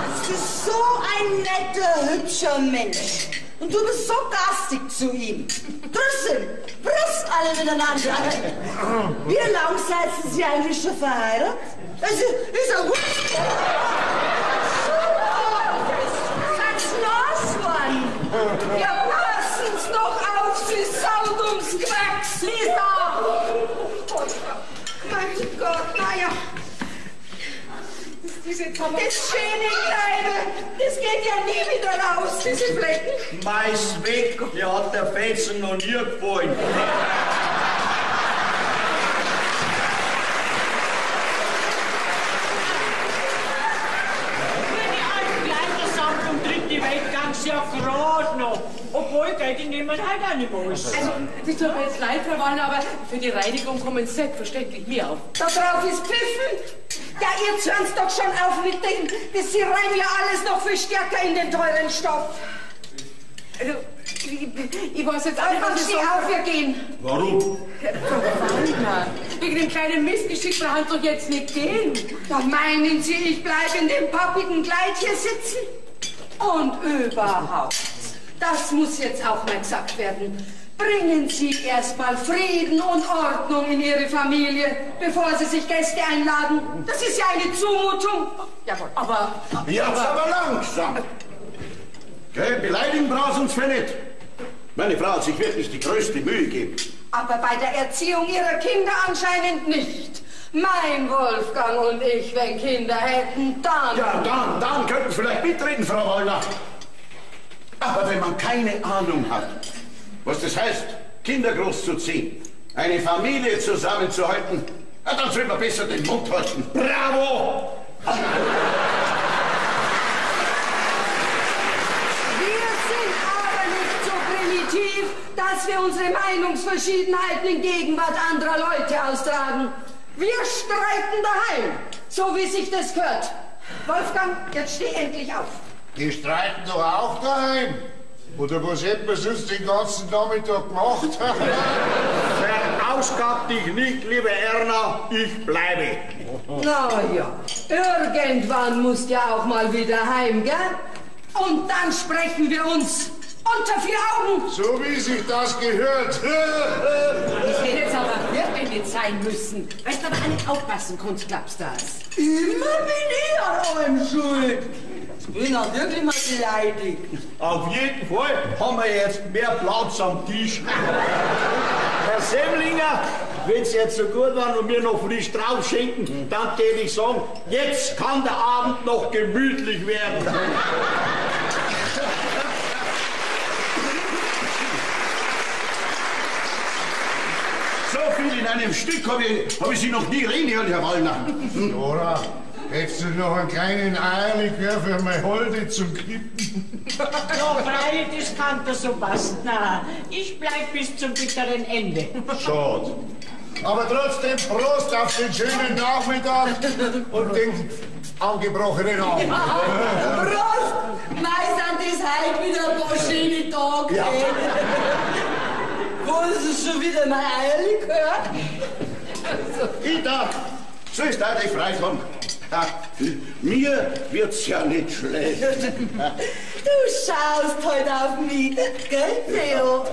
Das ist so ein netter, hübscher Mensch. Und du bist so garstig zu ihm. Trotzdem, Prost alle miteinander. Wie lang seid ihr eigentlich schon verheiratet? Das ist ein Wurst. Sag's Naschwan. Ja, passen's noch auf, Sie Saut ums Gewächs. Lisa, Das schöne Kleine, das geht ja nie wieder raus, diese Flecken. Mais weg, mir hat der Felsen noch nie gefallen. Die Welt ganz ja gerade noch. Obwohl, gell, die nehmen halt auch nicht mehr aus. Also, das tut mir jetzt leid, Frau Wallner, aber für die Reinigung kommen selbstverständlich mir auf. Da drauf ist Pfiffen. Ja, ihr zürnt's doch schon auf mit dem. Sie reiben ja alles noch viel stärker in den teuren Stoff. Also, ich weiß jetzt auch nicht, was ich Steh auf, wir gehen. Warum? Frau Wallner, wegen dem kleinen Missgeschick brauchen Sie doch jetzt nicht gehen. Da meinen Sie, ich bleibe in dem pappigen Kleid hier sitzen? Und überhaupt, das muss jetzt auch mal gesagt werden. Bringen Sie erstmal Frieden und Ordnung in Ihre Familie, bevor Sie sich Gäste einladen. Das ist ja eine Zumutung. Jawohl, aber... Jetzt aber langsam. Gell, beleidigen brauchst uns für nicht. Meine Frau hat sich wirklich die größte Mühe gegeben. Aber bei der Erziehung Ihrer Kinder anscheinend nicht. Mein Wolfgang und ich, wenn Kinder hätten, dann... Ja, dann könnten Sie vielleicht mitreden, Frau Wallner. Aber wenn man keine Ahnung hat, was das heißt, Kinder großzuziehen, eine Familie zusammenzuhalten, dann soll man besser den Mund halten. Bravo! Wir sind aber nicht so primitiv, dass wir unsere Meinungsverschiedenheiten in Gegenwart anderer Leute austragen. Wir streiten daheim, so wie sich das gehört. Wolfgang, jetzt steh endlich auf. Die streiten doch auch daheim. Oder was hätten wir sonst den ganzen Nachmittag gemacht? Verausgab dich nicht, liebe Erna, ich bleibe. Na ja, irgendwann musst ja auch mal wieder heim, gell? Und dann sprechen wir uns unter vier Augen. So wie sich das gehört. Das hätte jetzt aber wirklich nicht sein müssen. Weißt du, aber nicht aufpassen, Kunstklappstars. Immer bin ich an allem schuld. Ich bin auch wirklich mal beleidigt. Auf jeden Fall haben wir jetzt mehr Platz am Tisch. Herr Semlinger, wenn Sie jetzt so gut waren und mir noch frisch drauf schenken, dann würde ich sagen, jetzt kann der Abend noch gemütlich werden. So viel in einem Stück habe ich Sie noch nie reden hören, Herr Wallner. Dora, hättest du noch einen kleinen Eierlikör für meine Holde zum Kippen? Ja, freilich, das kann da so passen. Na, ich bleib bis zum bitteren Ende. Schade. Aber trotzdem Prost auf den schönen Nachmittag und den angebrochenen Abend. Prost! Meistern das heute wieder ein paar schöne Tage. Ja. Wo ist es schon wieder mein Eierlikör? Ich da, so ist da die Freitag. Mir wird's ja nicht schlecht. Du schaust heute auf mich, gell, Theo?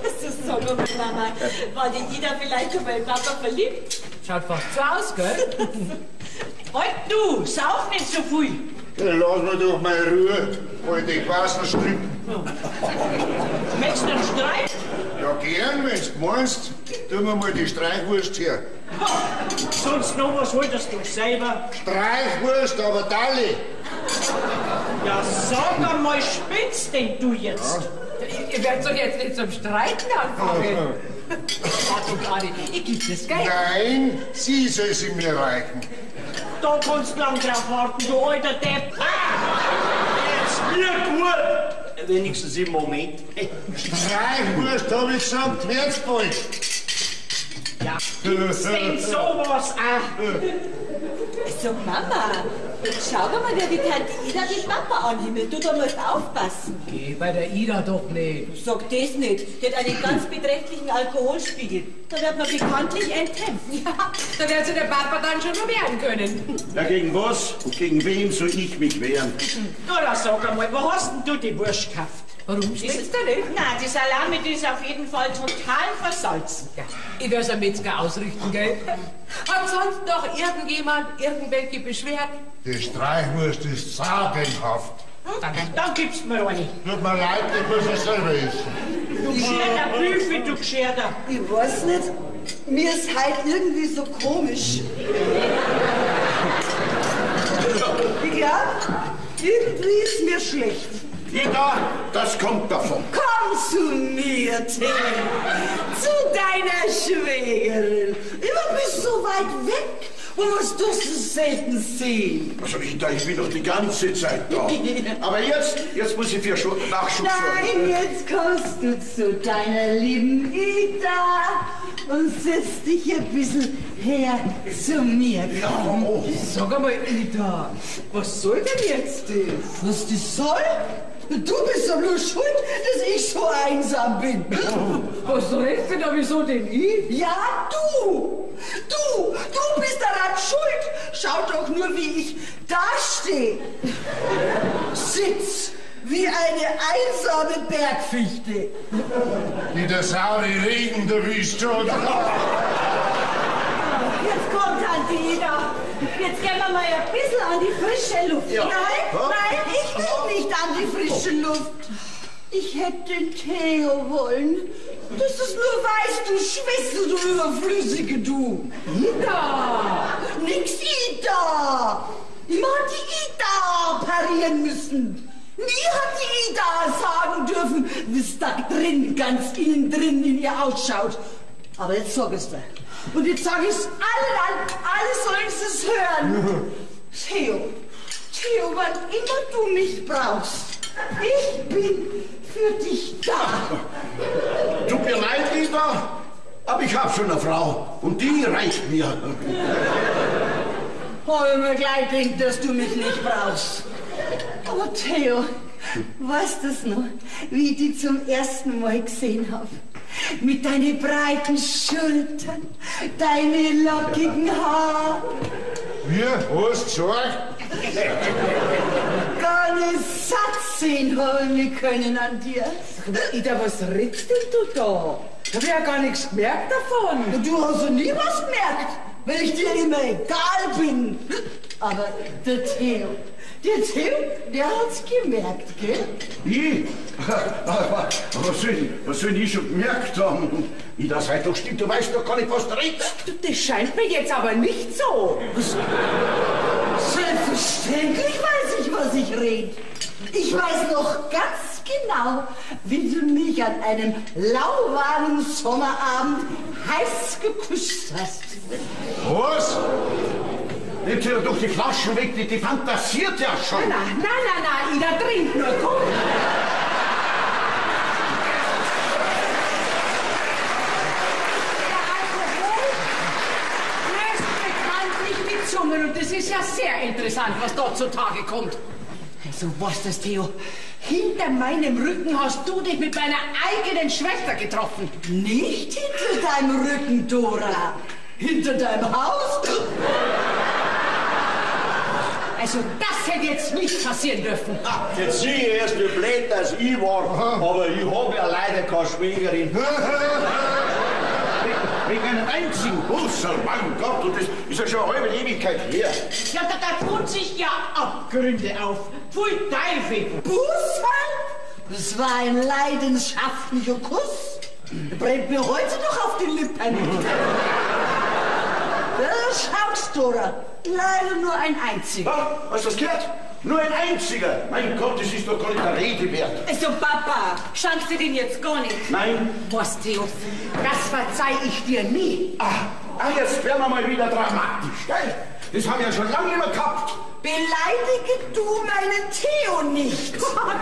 Sag mal, Mama, war die Ida vielleicht schon bei Papa verliebt? Schaut fast so aus, gell? Halt du, sauf nicht so viel. Lass mir doch mal Ruhe, alte Quasselstrippen. Möchtest du einen Streit? Ja, gern, wenn's du meinst. Tu mir mal die Streichwurst her. Sonst noch was wolltest du selber? Streichwurst, aber Dalli. Ja, sag einmal, spinnst denn du jetzt? Ihr werdet doch jetzt nicht zum Streiten anfangen. Warte gerade, ich geb das Geld. Nein, sie soll sie mir reichen. Da kannst du lang drauf warten, du alter Depp. Jetzt mir gut. Wenigstens im Moment. Streichwurst, hab ich gesagt, wird's bald. Ja, gibt's denn sowas auch? So, Mama, schau mal, wer die Tante Ida die Papa anhimmelt. Du, da musst aufpassen. Geh bei der Ida doch nicht. Sag das nicht. Die hat einen ganz beträchtlichen Alkoholspiegel. Da wird man bekanntlich enthemmt. Ja, da wird sich der Papa dann schon noch wehren können. Ja, gegen was und gegen wen soll ich mich wehren? Na, sag einmal, wo hast denn du die Wurst gekauft? Warum schmeckt's da nicht? Nein, die Salami, die ist auf jeden Fall total versalzen. Ja, ich werd's am Metzger ausrichten, gell? Hat sonst noch irgendjemand irgendwelche Beschwerden? Die Streichwurst ist sagenhaft. Dann gibst mir eine. Tut mir leid, ich muss es selber essen. Du Gescherter Büffi, du Gescherter. Ich weiß nicht, mir ist heute irgendwie so komisch. Ja, irgendwie ist mir schlecht. Ida, das kommt davon. Komm zu mir, Theo. Zu deiner Schwägerin. Immer bist du so weit weg und musst du so selten sehen. Also Ida, ich bin doch die ganze Zeit da. Aber jetzt muss ich für Nachschub sorgen. Nein, jetzt kommst du zu deiner lieben Ida und setzt dich ein bisschen her zu mir. Ja, sag einmal, Ida, was soll denn jetzt das? Was das soll? Du bist doch nur schuld, dass ich so einsam bin. Was redest du da, wieso denn ich? Ja, du! Du bist daran schuld! Schau doch nur, wie ich dastehe. Sitz wie eine einsame Bergfichte. Wie der saure Regen der Wüste. Jetzt kommt Tante Ida. Jetzt gehen wir mal ein bisschen an die frische Luft. Ja. Nein, ich will nicht an die frische Luft. Ich hätte den Theo wollen. Das ist nur weiß, du Schwessel, du Überflüssige, du. Ida! Nix Ida. Immer hat die Ida parieren müssen. Nie hat die Ida sagen dürfen, wie es da drin, ganz innen drin in ihr ausschaut. Aber jetzt sag es mir. Und jetzt sag ich's allen an, alle sollen es hören. Theo, wann immer du mich brauchst, ich bin für dich da. Tut mir leid, Ida, aber ich hab schon eine Frau und die reicht mir. Habe mir gleich gedacht, dass du mich nicht brauchst. Aber Theo, weißt du noch, wie ich dich zum ersten Mal gesehen habe? Mit deinen breiten Schultern, deine lockigen Haare. Wie? Hast du gesagt? Gar nicht satt sehen haben wir können an dir. Ida, was redst denn du da? Ich hab ja gar nichts gemerkt davon. Du hast ja nie was gemerkt, weil ich dir immer egal bin. Aber der Theo, der hat's gemerkt, gell? Ich? Was soll ich schon gemerkt haben? Ida, sei doch still, du weißt doch gar nicht, was du redest. Das scheint mir jetzt aber nicht so. Selbstverständlich weiß ich, was ich rede. Ich weiß noch ganz genau, wie du mich an einem lauwarmen Sommerabend heiß geküsst hast. Was? Nehmt ihr doch die Flaschen weg, die fantasiert ja schon. Nein, Ida, trink nur, komm. Und das ist ja sehr interessant, was dort zutage kommt. Also was das, Theo? Hinter meinem Rücken hast du dich mit meiner eigenen Schwester getroffen. Nicht hinter deinem Rücken, Dora. Hinter deinem Haus. Also das hätte jetzt nicht passieren dürfen. Jetzt sehe ich erst, wie blöd das ich war, aber ich habe ja leider keine Schwägerin. Wegen einem einzigen Bussel, mein Gott, und das ist ja schon eine halbe Ewigkeit her. Ja, da tun sich ja Abgründe auf. Pfui Teufel. Bussel? Das war ein leidenschaftlicher Kuss. Der brennt mir heute noch auf die Lippen. Schaust, Dora. Leider nur ein einziger. Ah, hast du das gehört? Nur ein einziger. Mein Gott, das ist doch gar nicht der Rede wert. Also Papa, schankst du den jetzt gar nicht? Nein. Was, Theo? Das verzeih ich dir nie. Jetzt werden wir mal wieder dramatisch, gell? Das haben wir ja schon lange nicht mehr gehabt. Beleidige du meinen Theo nicht.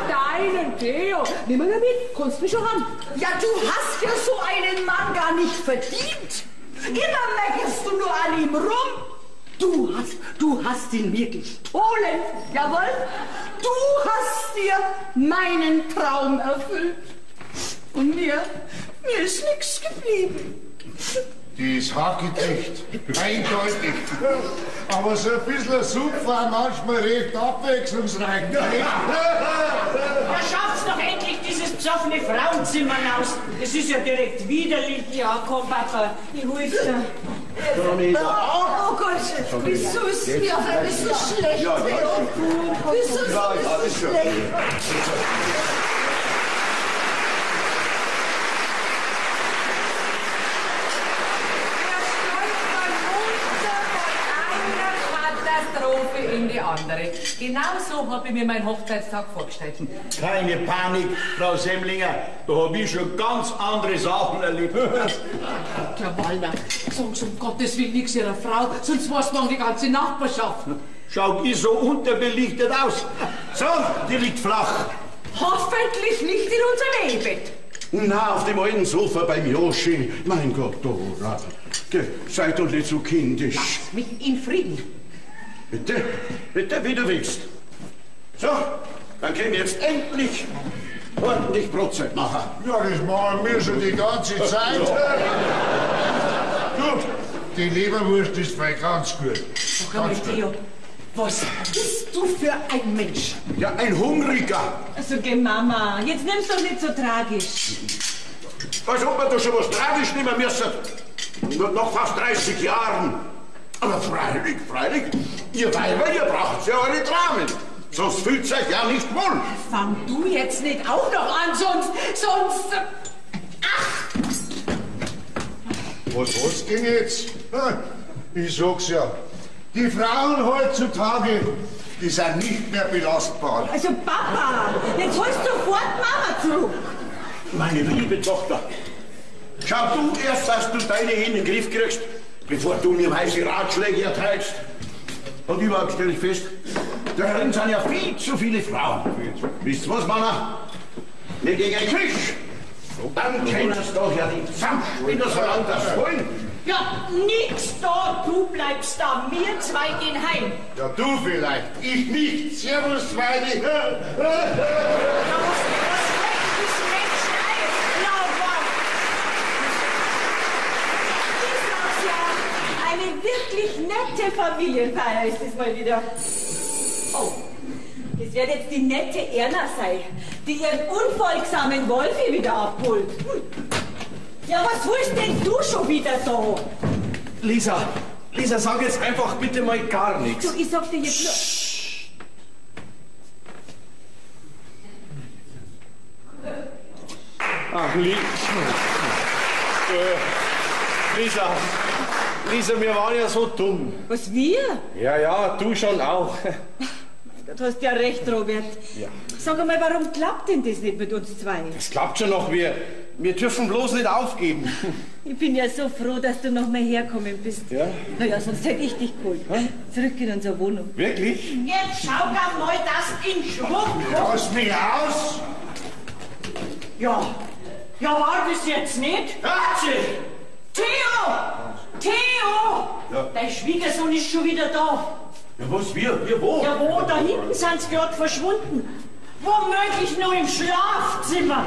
Deinen Theo. Nimm mal mit, kannst mich schon ran. Ja, du hast ja so einen Mann gar nicht verdient. Immer meckerst du nur an ihm rum. Du hast ihn mir gestohlen, jawohl. Du hast dir meinen Traum erfüllt. Und mir ist nichts geblieben. Die ist hackedicht, eindeutig. Aber so ein bisschen Suppe war manchmal recht abwechslungsreich. Da schafft's doch endlich dieses psoffene Frauenzimmer raus. Das ist ja direkt widerlich. Ja, komm, Papa, ich hilf dir. Oh Gott, wieso ist mir auf einmal so schlecht? Ja, Wieso ist mir so schlecht? Katastrophe in die andere. Genau so habe ich mir meinen Hochzeitstag vorgestellt. Keine Panik, Frau Semmlinger. Da habe ich schon ganz andere Sachen erlebt. Herr Wallner, sagen Sie um Gottes Willen nichts Ihrer Frau, sonst weiß man die ganze Nachbarschaft. Schaut ich so unterbelichtet aus? So, die liegt flach. Hoffentlich nicht in unserem Ehebett. Na, auf dem alten Sofa beim Joshi. Mein Gott, Dora. Seid doch nicht so kindisch. Lass mich in Frieden. Bitte, bitte, wie du willst. So, dann können wir jetzt endlich ordentlich Brotzeit machen. Ja, das machen wir schon die ganze Zeit. Du, die Leberwurst ist fein ganz gut. Sag einmal, Theo, was bist du für ein Mensch? Ja, ein Hungriger. Also, geh Mama, jetzt nimm's doch nicht so tragisch. Als ob man da schon was tragisch nehmen müssen. Nach fast 30 Jahren. Aber freilich, freilich. Ihr Weiber, ihr braucht ja eure Dramen. Sonst fühlt's euch ja nicht wohl. Fang du jetzt nicht auch noch an, sonst... Ach! Was denn jetzt? Ich sag's ja. Die Frauen heutzutage, die sind nicht mehr belastbar. Also, Papa, jetzt holst du sofort Mama zurück. Meine liebe Tochter, schau du erst, dass du deine Hände in den Griff kriegst, bevor du mir weise Ratschläge erteilst. Und überhaupt stelle ich fest, da drin sind ja viel zu viele Frauen. Wisst ihr was, Mama? Wir gehen in die Küche. Dann kennst du doch ja die Zusammenspinner, solange das wollen. Ja, nix da, du bleibst da, wir zwei gehen heim. Ja, du vielleicht, ich nicht. Servus, Weidi. Eine wirklich nette Familienfeier ist es mal wieder. Oh, das wird jetzt die nette Erna sein, die ihren unfolgsamen Wolfi wieder abholt. Ja, was holst denn du schon wieder da? Lisa, sag jetzt einfach bitte mal gar nichts. Du, ich sag dir jetzt nur... Ach, Lisa, wir waren ja so dumm. Was, wir? Ja, du schon auch. Du hast ja recht, Robert. Ja. Sag einmal, warum klappt denn das nicht mit uns zwei? Das klappt schon noch, wir dürfen bloß nicht aufgeben. Ich bin ja so froh, dass du noch mal herkommen bist. Ja? Naja, sonst hätte ich dich geholt. Zurück in unsere Wohnung. Wirklich? Jetzt schau gar mal, dass in Schwung kommt. Lass mich aus. Ja, war das jetzt nicht? Theo! Ja. Dein Schwiegersohn ist schon wieder da. Ja, was, wir wo? Ja, wo? Da hinten sind sie gerade verschwunden. Womöglich nur im Schlafzimmer.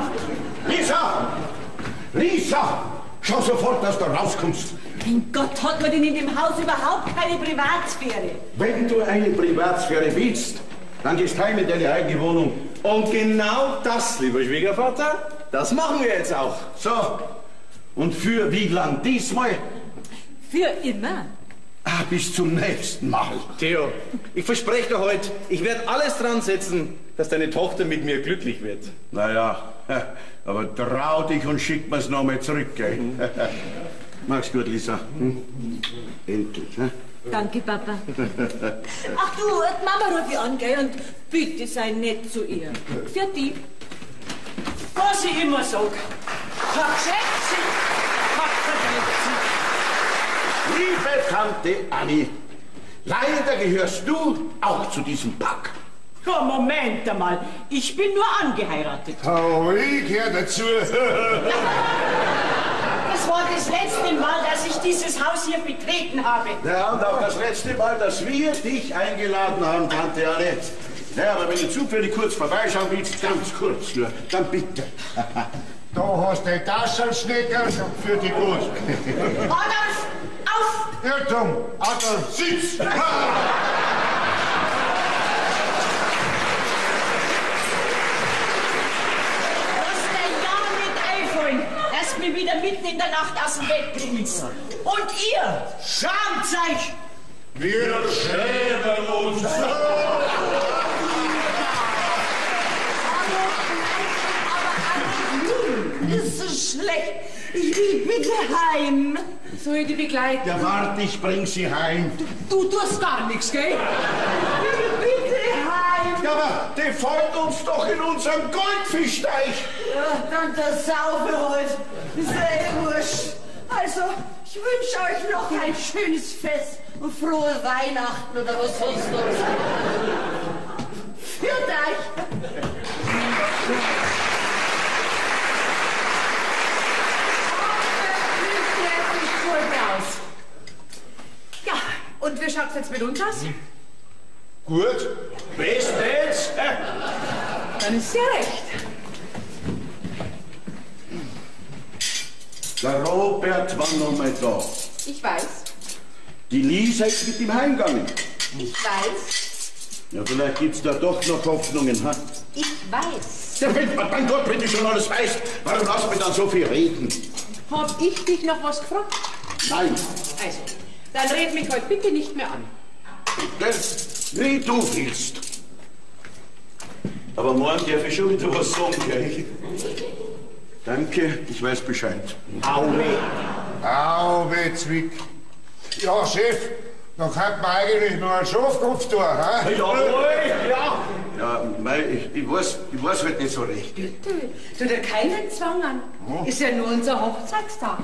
Lisa! Schau sofort, dass du rauskommst. Mein Gott, hat man denn in dem Haus überhaupt keine Privatsphäre? Wenn du eine Privatsphäre willst, dann gehst heim in deine eigene Wohnung. Und genau das, lieber Schwiegervater, das machen wir jetzt auch. So, und für wie lang diesmal? Für immer. Bis zum nächsten Mal. Theo, ich verspreche dir heute, ich werde alles dran setzen, dass deine Tochter mit mir glücklich wird. Naja, aber trau dich und schick mir's nochmal zurück, gell? Mach's gut, Lisa. Endlich, hä? Danke, Papa. Ach du, die Mama rufe ich an, gell? Und bitte sei nett zu ihr. Für die. Was ich immer sag. Verschätzt sich, verdient sich. Liebe Tante Anni, leider gehörst du auch zu diesem Pack. Ja, Moment einmal, ich bin nur angeheiratet. Oh, ich gehöre dazu. Das war das letzte Mal, dass ich dieses Haus hier betreten habe. Ja, und auch das letzte Mal, dass wir dich eingeladen haben, Tante Anne. Ja, aber wenn du zufällig kurz vorbeischauen willst, ganz kurz nur, dann bitte. Da hast du Taschenschnecker für die Gut. Adolf, auf! Irrtum, Adolf, sitz! Lass dir ja nicht einfallen, dass mich wieder mitten in der Nacht aus dem Bett bringst. Und ihr, schamt euch! Wir schämen uns! Das ist so schlecht. Ich will bitte heim. Soll ich dich begleiten? Ja, warte, ich bring sie heim. Du tust gar nichts, gell? Bitte heim. Ja, aber die folgt uns doch in unserem Goldfischteich. Ja, dann der Saufe halt. Ist ja eh wurscht. Also, ich wünsche euch noch ein schönes Fest und frohe Weihnachten oder was sonst noch sein. Führt euch. Ja, und wie schaut's jetzt mit uns aus? Gut. Bestens. Dann ist ja recht. Der Robert war noch mal da. Ich weiß. Die Lisa ist mit ihm heimgegangen. Ich weiß. Ja, vielleicht gibt's da doch noch Hoffnungen, ha? Ich weiß. Ja, mein Gott, wenn du schon alles weißt, warum lass mich dann so viel reden? Hab ich dich noch was gefragt? Nein. Also, dann red mich heute bitte nicht mehr an. Wie du willst. Aber morgen darf ich schon wieder was sagen, gell? Danke, ich weiß Bescheid. Auwe, Zwick. Ja, Chef, dann könnte man eigentlich noch einen Schafkopf tun, hä? Jawohl, ja. Ja, mei, ich weiß halt nicht so recht. Bitte, tu dir keinen Zwang an. Ist ja nur unser Hochzeitstag.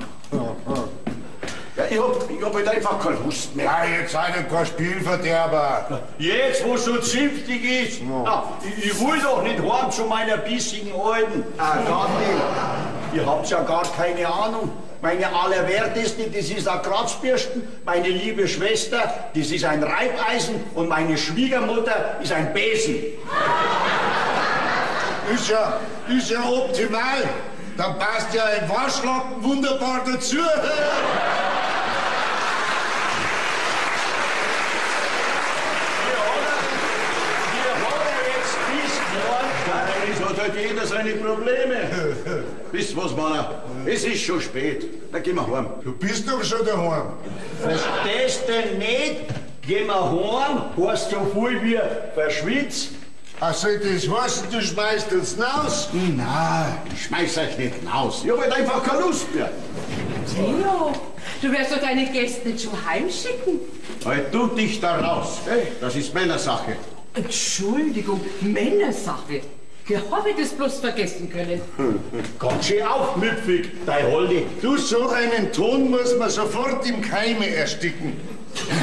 Ja, ich hab halt einfach keine Lust mehr. Ja, jetzt seid ihr kein Spielverderber. Jetzt, wo es so zünftig ist. Ja, ich will doch nicht heim zu meiner bissigen Alten. Gatti, ihr habt ja gar keine Ahnung. Meine Allerwerteste, das ist ein Kratzbürsten. Meine liebe Schwester, das ist ein Reibeisen. Und meine Schwiegermutter ist ein Besen. Ist ja optimal. Dann passt ja ein Waschlappen wunderbar dazu. Es hat halt jeder seine Probleme. Wisst was, Mann? Es ist schon spät. Dann gehen wir heim. Du bist doch schon daheim. Verstehst du nicht? Gehen wir heim, heißt so viel wie verschwitzt. Also, das heißt, du schmeißt uns raus? Nein, ich schmeiß euch nicht raus. Ich hab halt einfach keine Lust mehr. Theo, du wirst doch deine Gäste nicht schon heimschicken. Halt du dich da raus. Hey, das ist Männersache. Entschuldigung, Männersache. Wie hab ich das bloß vergessen können? Ganz schön aufmüpfig, dein Holdi. Du, so einen Ton muss man sofort im Keime ersticken.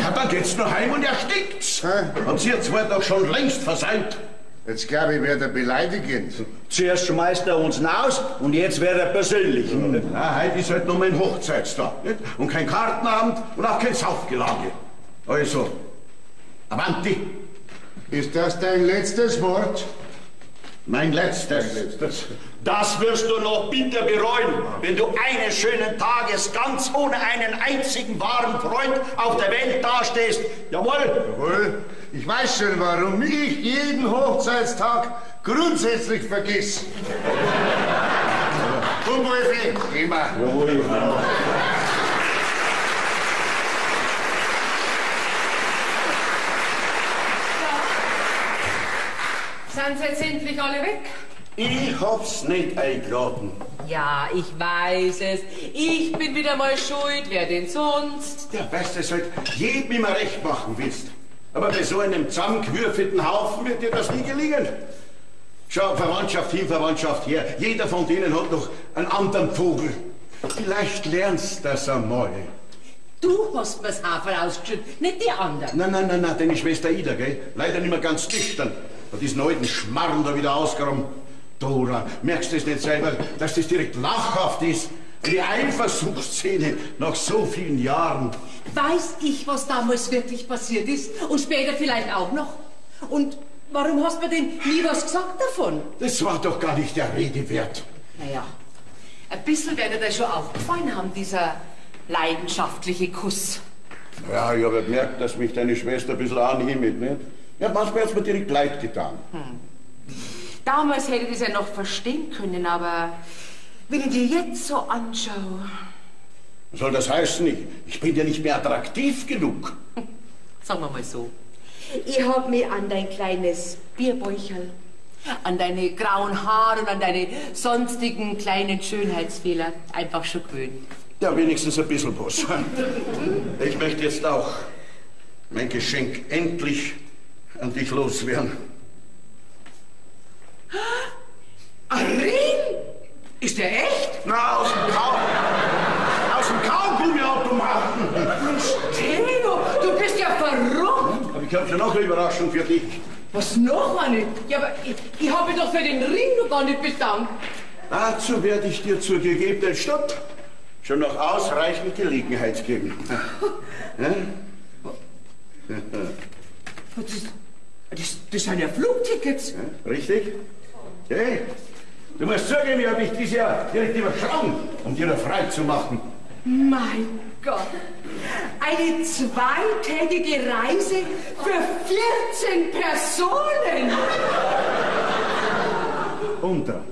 Ja, dann geht's nur heim und erstickt's. Habt ihr zwei doch schon längst versäumt. Jetzt glaube ich, wird er beleidigend. Zuerst schmeißt er uns raus und jetzt wird er persönlich. Ja, heute ist halt noch mein Hochzeitstag. Nicht? Und kein Kartenabend und auch kein Saufgelage. Also, Avanti. Ist das dein letztes Wort? Mein letztes. Das wirst du noch bitter bereuen, wenn du eines schönen Tages ganz ohne einen einzigen wahren Freund auf der Welt dastehst. Jawohl. Jawohl. Ich weiß schon, warum ich jeden Hochzeitstag grundsätzlich vergiss. Komm, Wolfi. Immer. Jawohl. Sind sie jetzt endlich alle weg? Ich hab's nicht eingeladen. Ja, ich weiß es. Ich bin wieder mal schuld. Wer denn sonst? Der Beste halt jedem immer recht machen willst. Aber bei so einem zusammengewürfelten Haufen wird dir das nie gelingen. Schau, Verwandtschaft hin, Verwandtschaft her. Jeder von denen hat noch einen anderen Vogel. Vielleicht lernst du das einmal. Du hast mir's Haferl ausgeschüttet, nicht die anderen. Nein, deine Schwester Ida, gell? Leider nicht mehr ganz nüchtern. Hat diesen alten Schmarrn da wieder ausgeräumt. Dora, merkst du es nicht selber, dass das direkt lachhaft ist? Die Eifersuchtsszene nach so vielen Jahren. Weiß ich, was damals wirklich passiert ist? Und später vielleicht auch noch? Und warum hast du mir denn nie was gesagt davon? Das war doch gar nicht der Rede wert. Naja, ein bisschen wird dir das schon aufgefallen haben, dieser leidenschaftliche Kuss. Ja, ich habe gemerkt, dass mich deine Schwester ein bisschen anhimmelt, nicht? Ja, manchmal hat's mir direkt leid getan. Damals hätte ich das ja noch verstehen können, aber wenn ich dir jetzt so anschaue... Was soll das heißen? Ich bin ja nicht mehr attraktiv genug. Sagen wir mal so. Ich hab mich an dein kleines Bierbäucherl An deine grauen Haare und an deine sonstigen kleinen Schönheitsfehler einfach schon gewöhnt. Ja, wenigstens ein bisschen was. Ich möchte jetzt auch mein Geschenk endlich an dich loswerden. Ein Ring? Ist der echt? Na, aus dem Kaugummiautomaten. Theo, du bist ja verrückt. Aber ich habe schon noch eine Überraschung für dich. Was noch eine? Ja, aber ich habe mich doch für den Ring noch gar nicht bedankt. Dazu werde ich dir zur gegebenen Stunde schon noch ausreichend Gelegenheit geben. Das sind ja Flugtickets. Ja, richtig? Hey, du musst zugeben, ich habe mich dieses Jahr direkt überschlagen, um dir frei zu machen. Mein Gott. Eine zweitägige Reise für 14 Personen. Unter.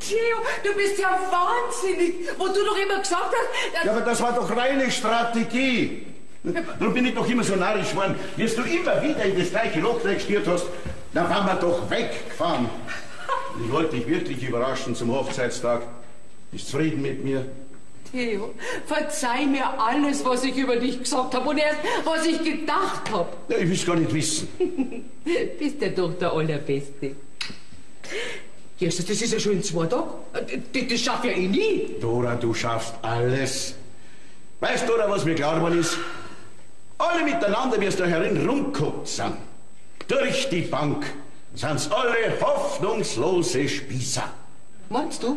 Theo, du bist ja wahnsinnig. Wo du doch immer gesagt hast... Ja, aber das war doch reine Strategie. Darum bin ich doch immer so narrisch geworden. Wie du immer wieder in das gleiche Loch gestiert hast, dann waren wir doch weggefahren. Ich wollte dich wirklich überraschen zum Hochzeitstag. Bist du zufrieden mit mir? Theo, verzeih mir alles, was ich über dich gesagt habe und erst, was ich gedacht habe. Ja, ich will es gar nicht wissen. Bist ja doch der Allerbeste. Jesus, das ist ja schon in 2 Tagen. Das schaff ich ja eh nie. Dora, du schaffst alles. Weißt du, Dora, was mir klar geworden ist? Alle miteinander, wie es da herin rumguckt sind, durch die Bank, sind's alle hoffnungslose Spießer. Meinst du?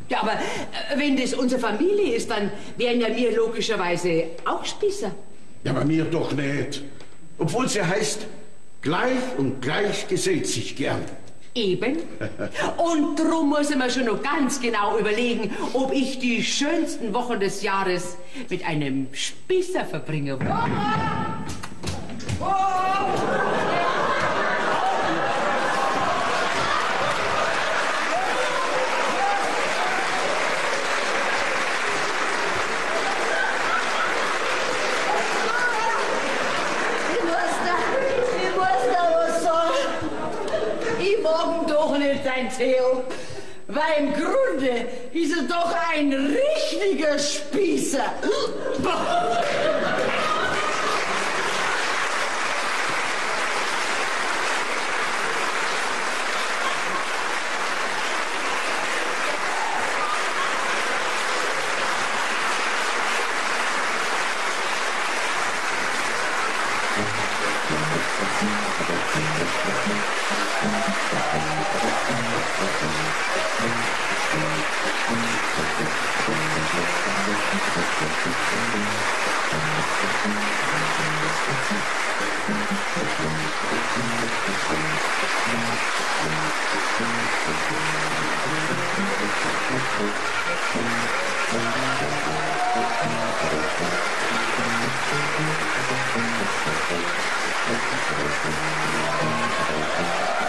Ja, aber wenn das unsere Familie ist, dann wären ja wir logischerweise auch Spießer. Ja, aber mir doch nicht. Obwohl es ja heißt, gleich und gleich gesellt sich gern. Eben. Und drum muss ich mir schon noch ganz genau überlegen, ob ich die schönsten Wochen des Jahres mit einem Spießer verbringe. Ich muss da was sagen. Ich mag ihn doch nicht, dein Theo. Weil im Grunde ist er doch ein richtiger Spießer. Thank you.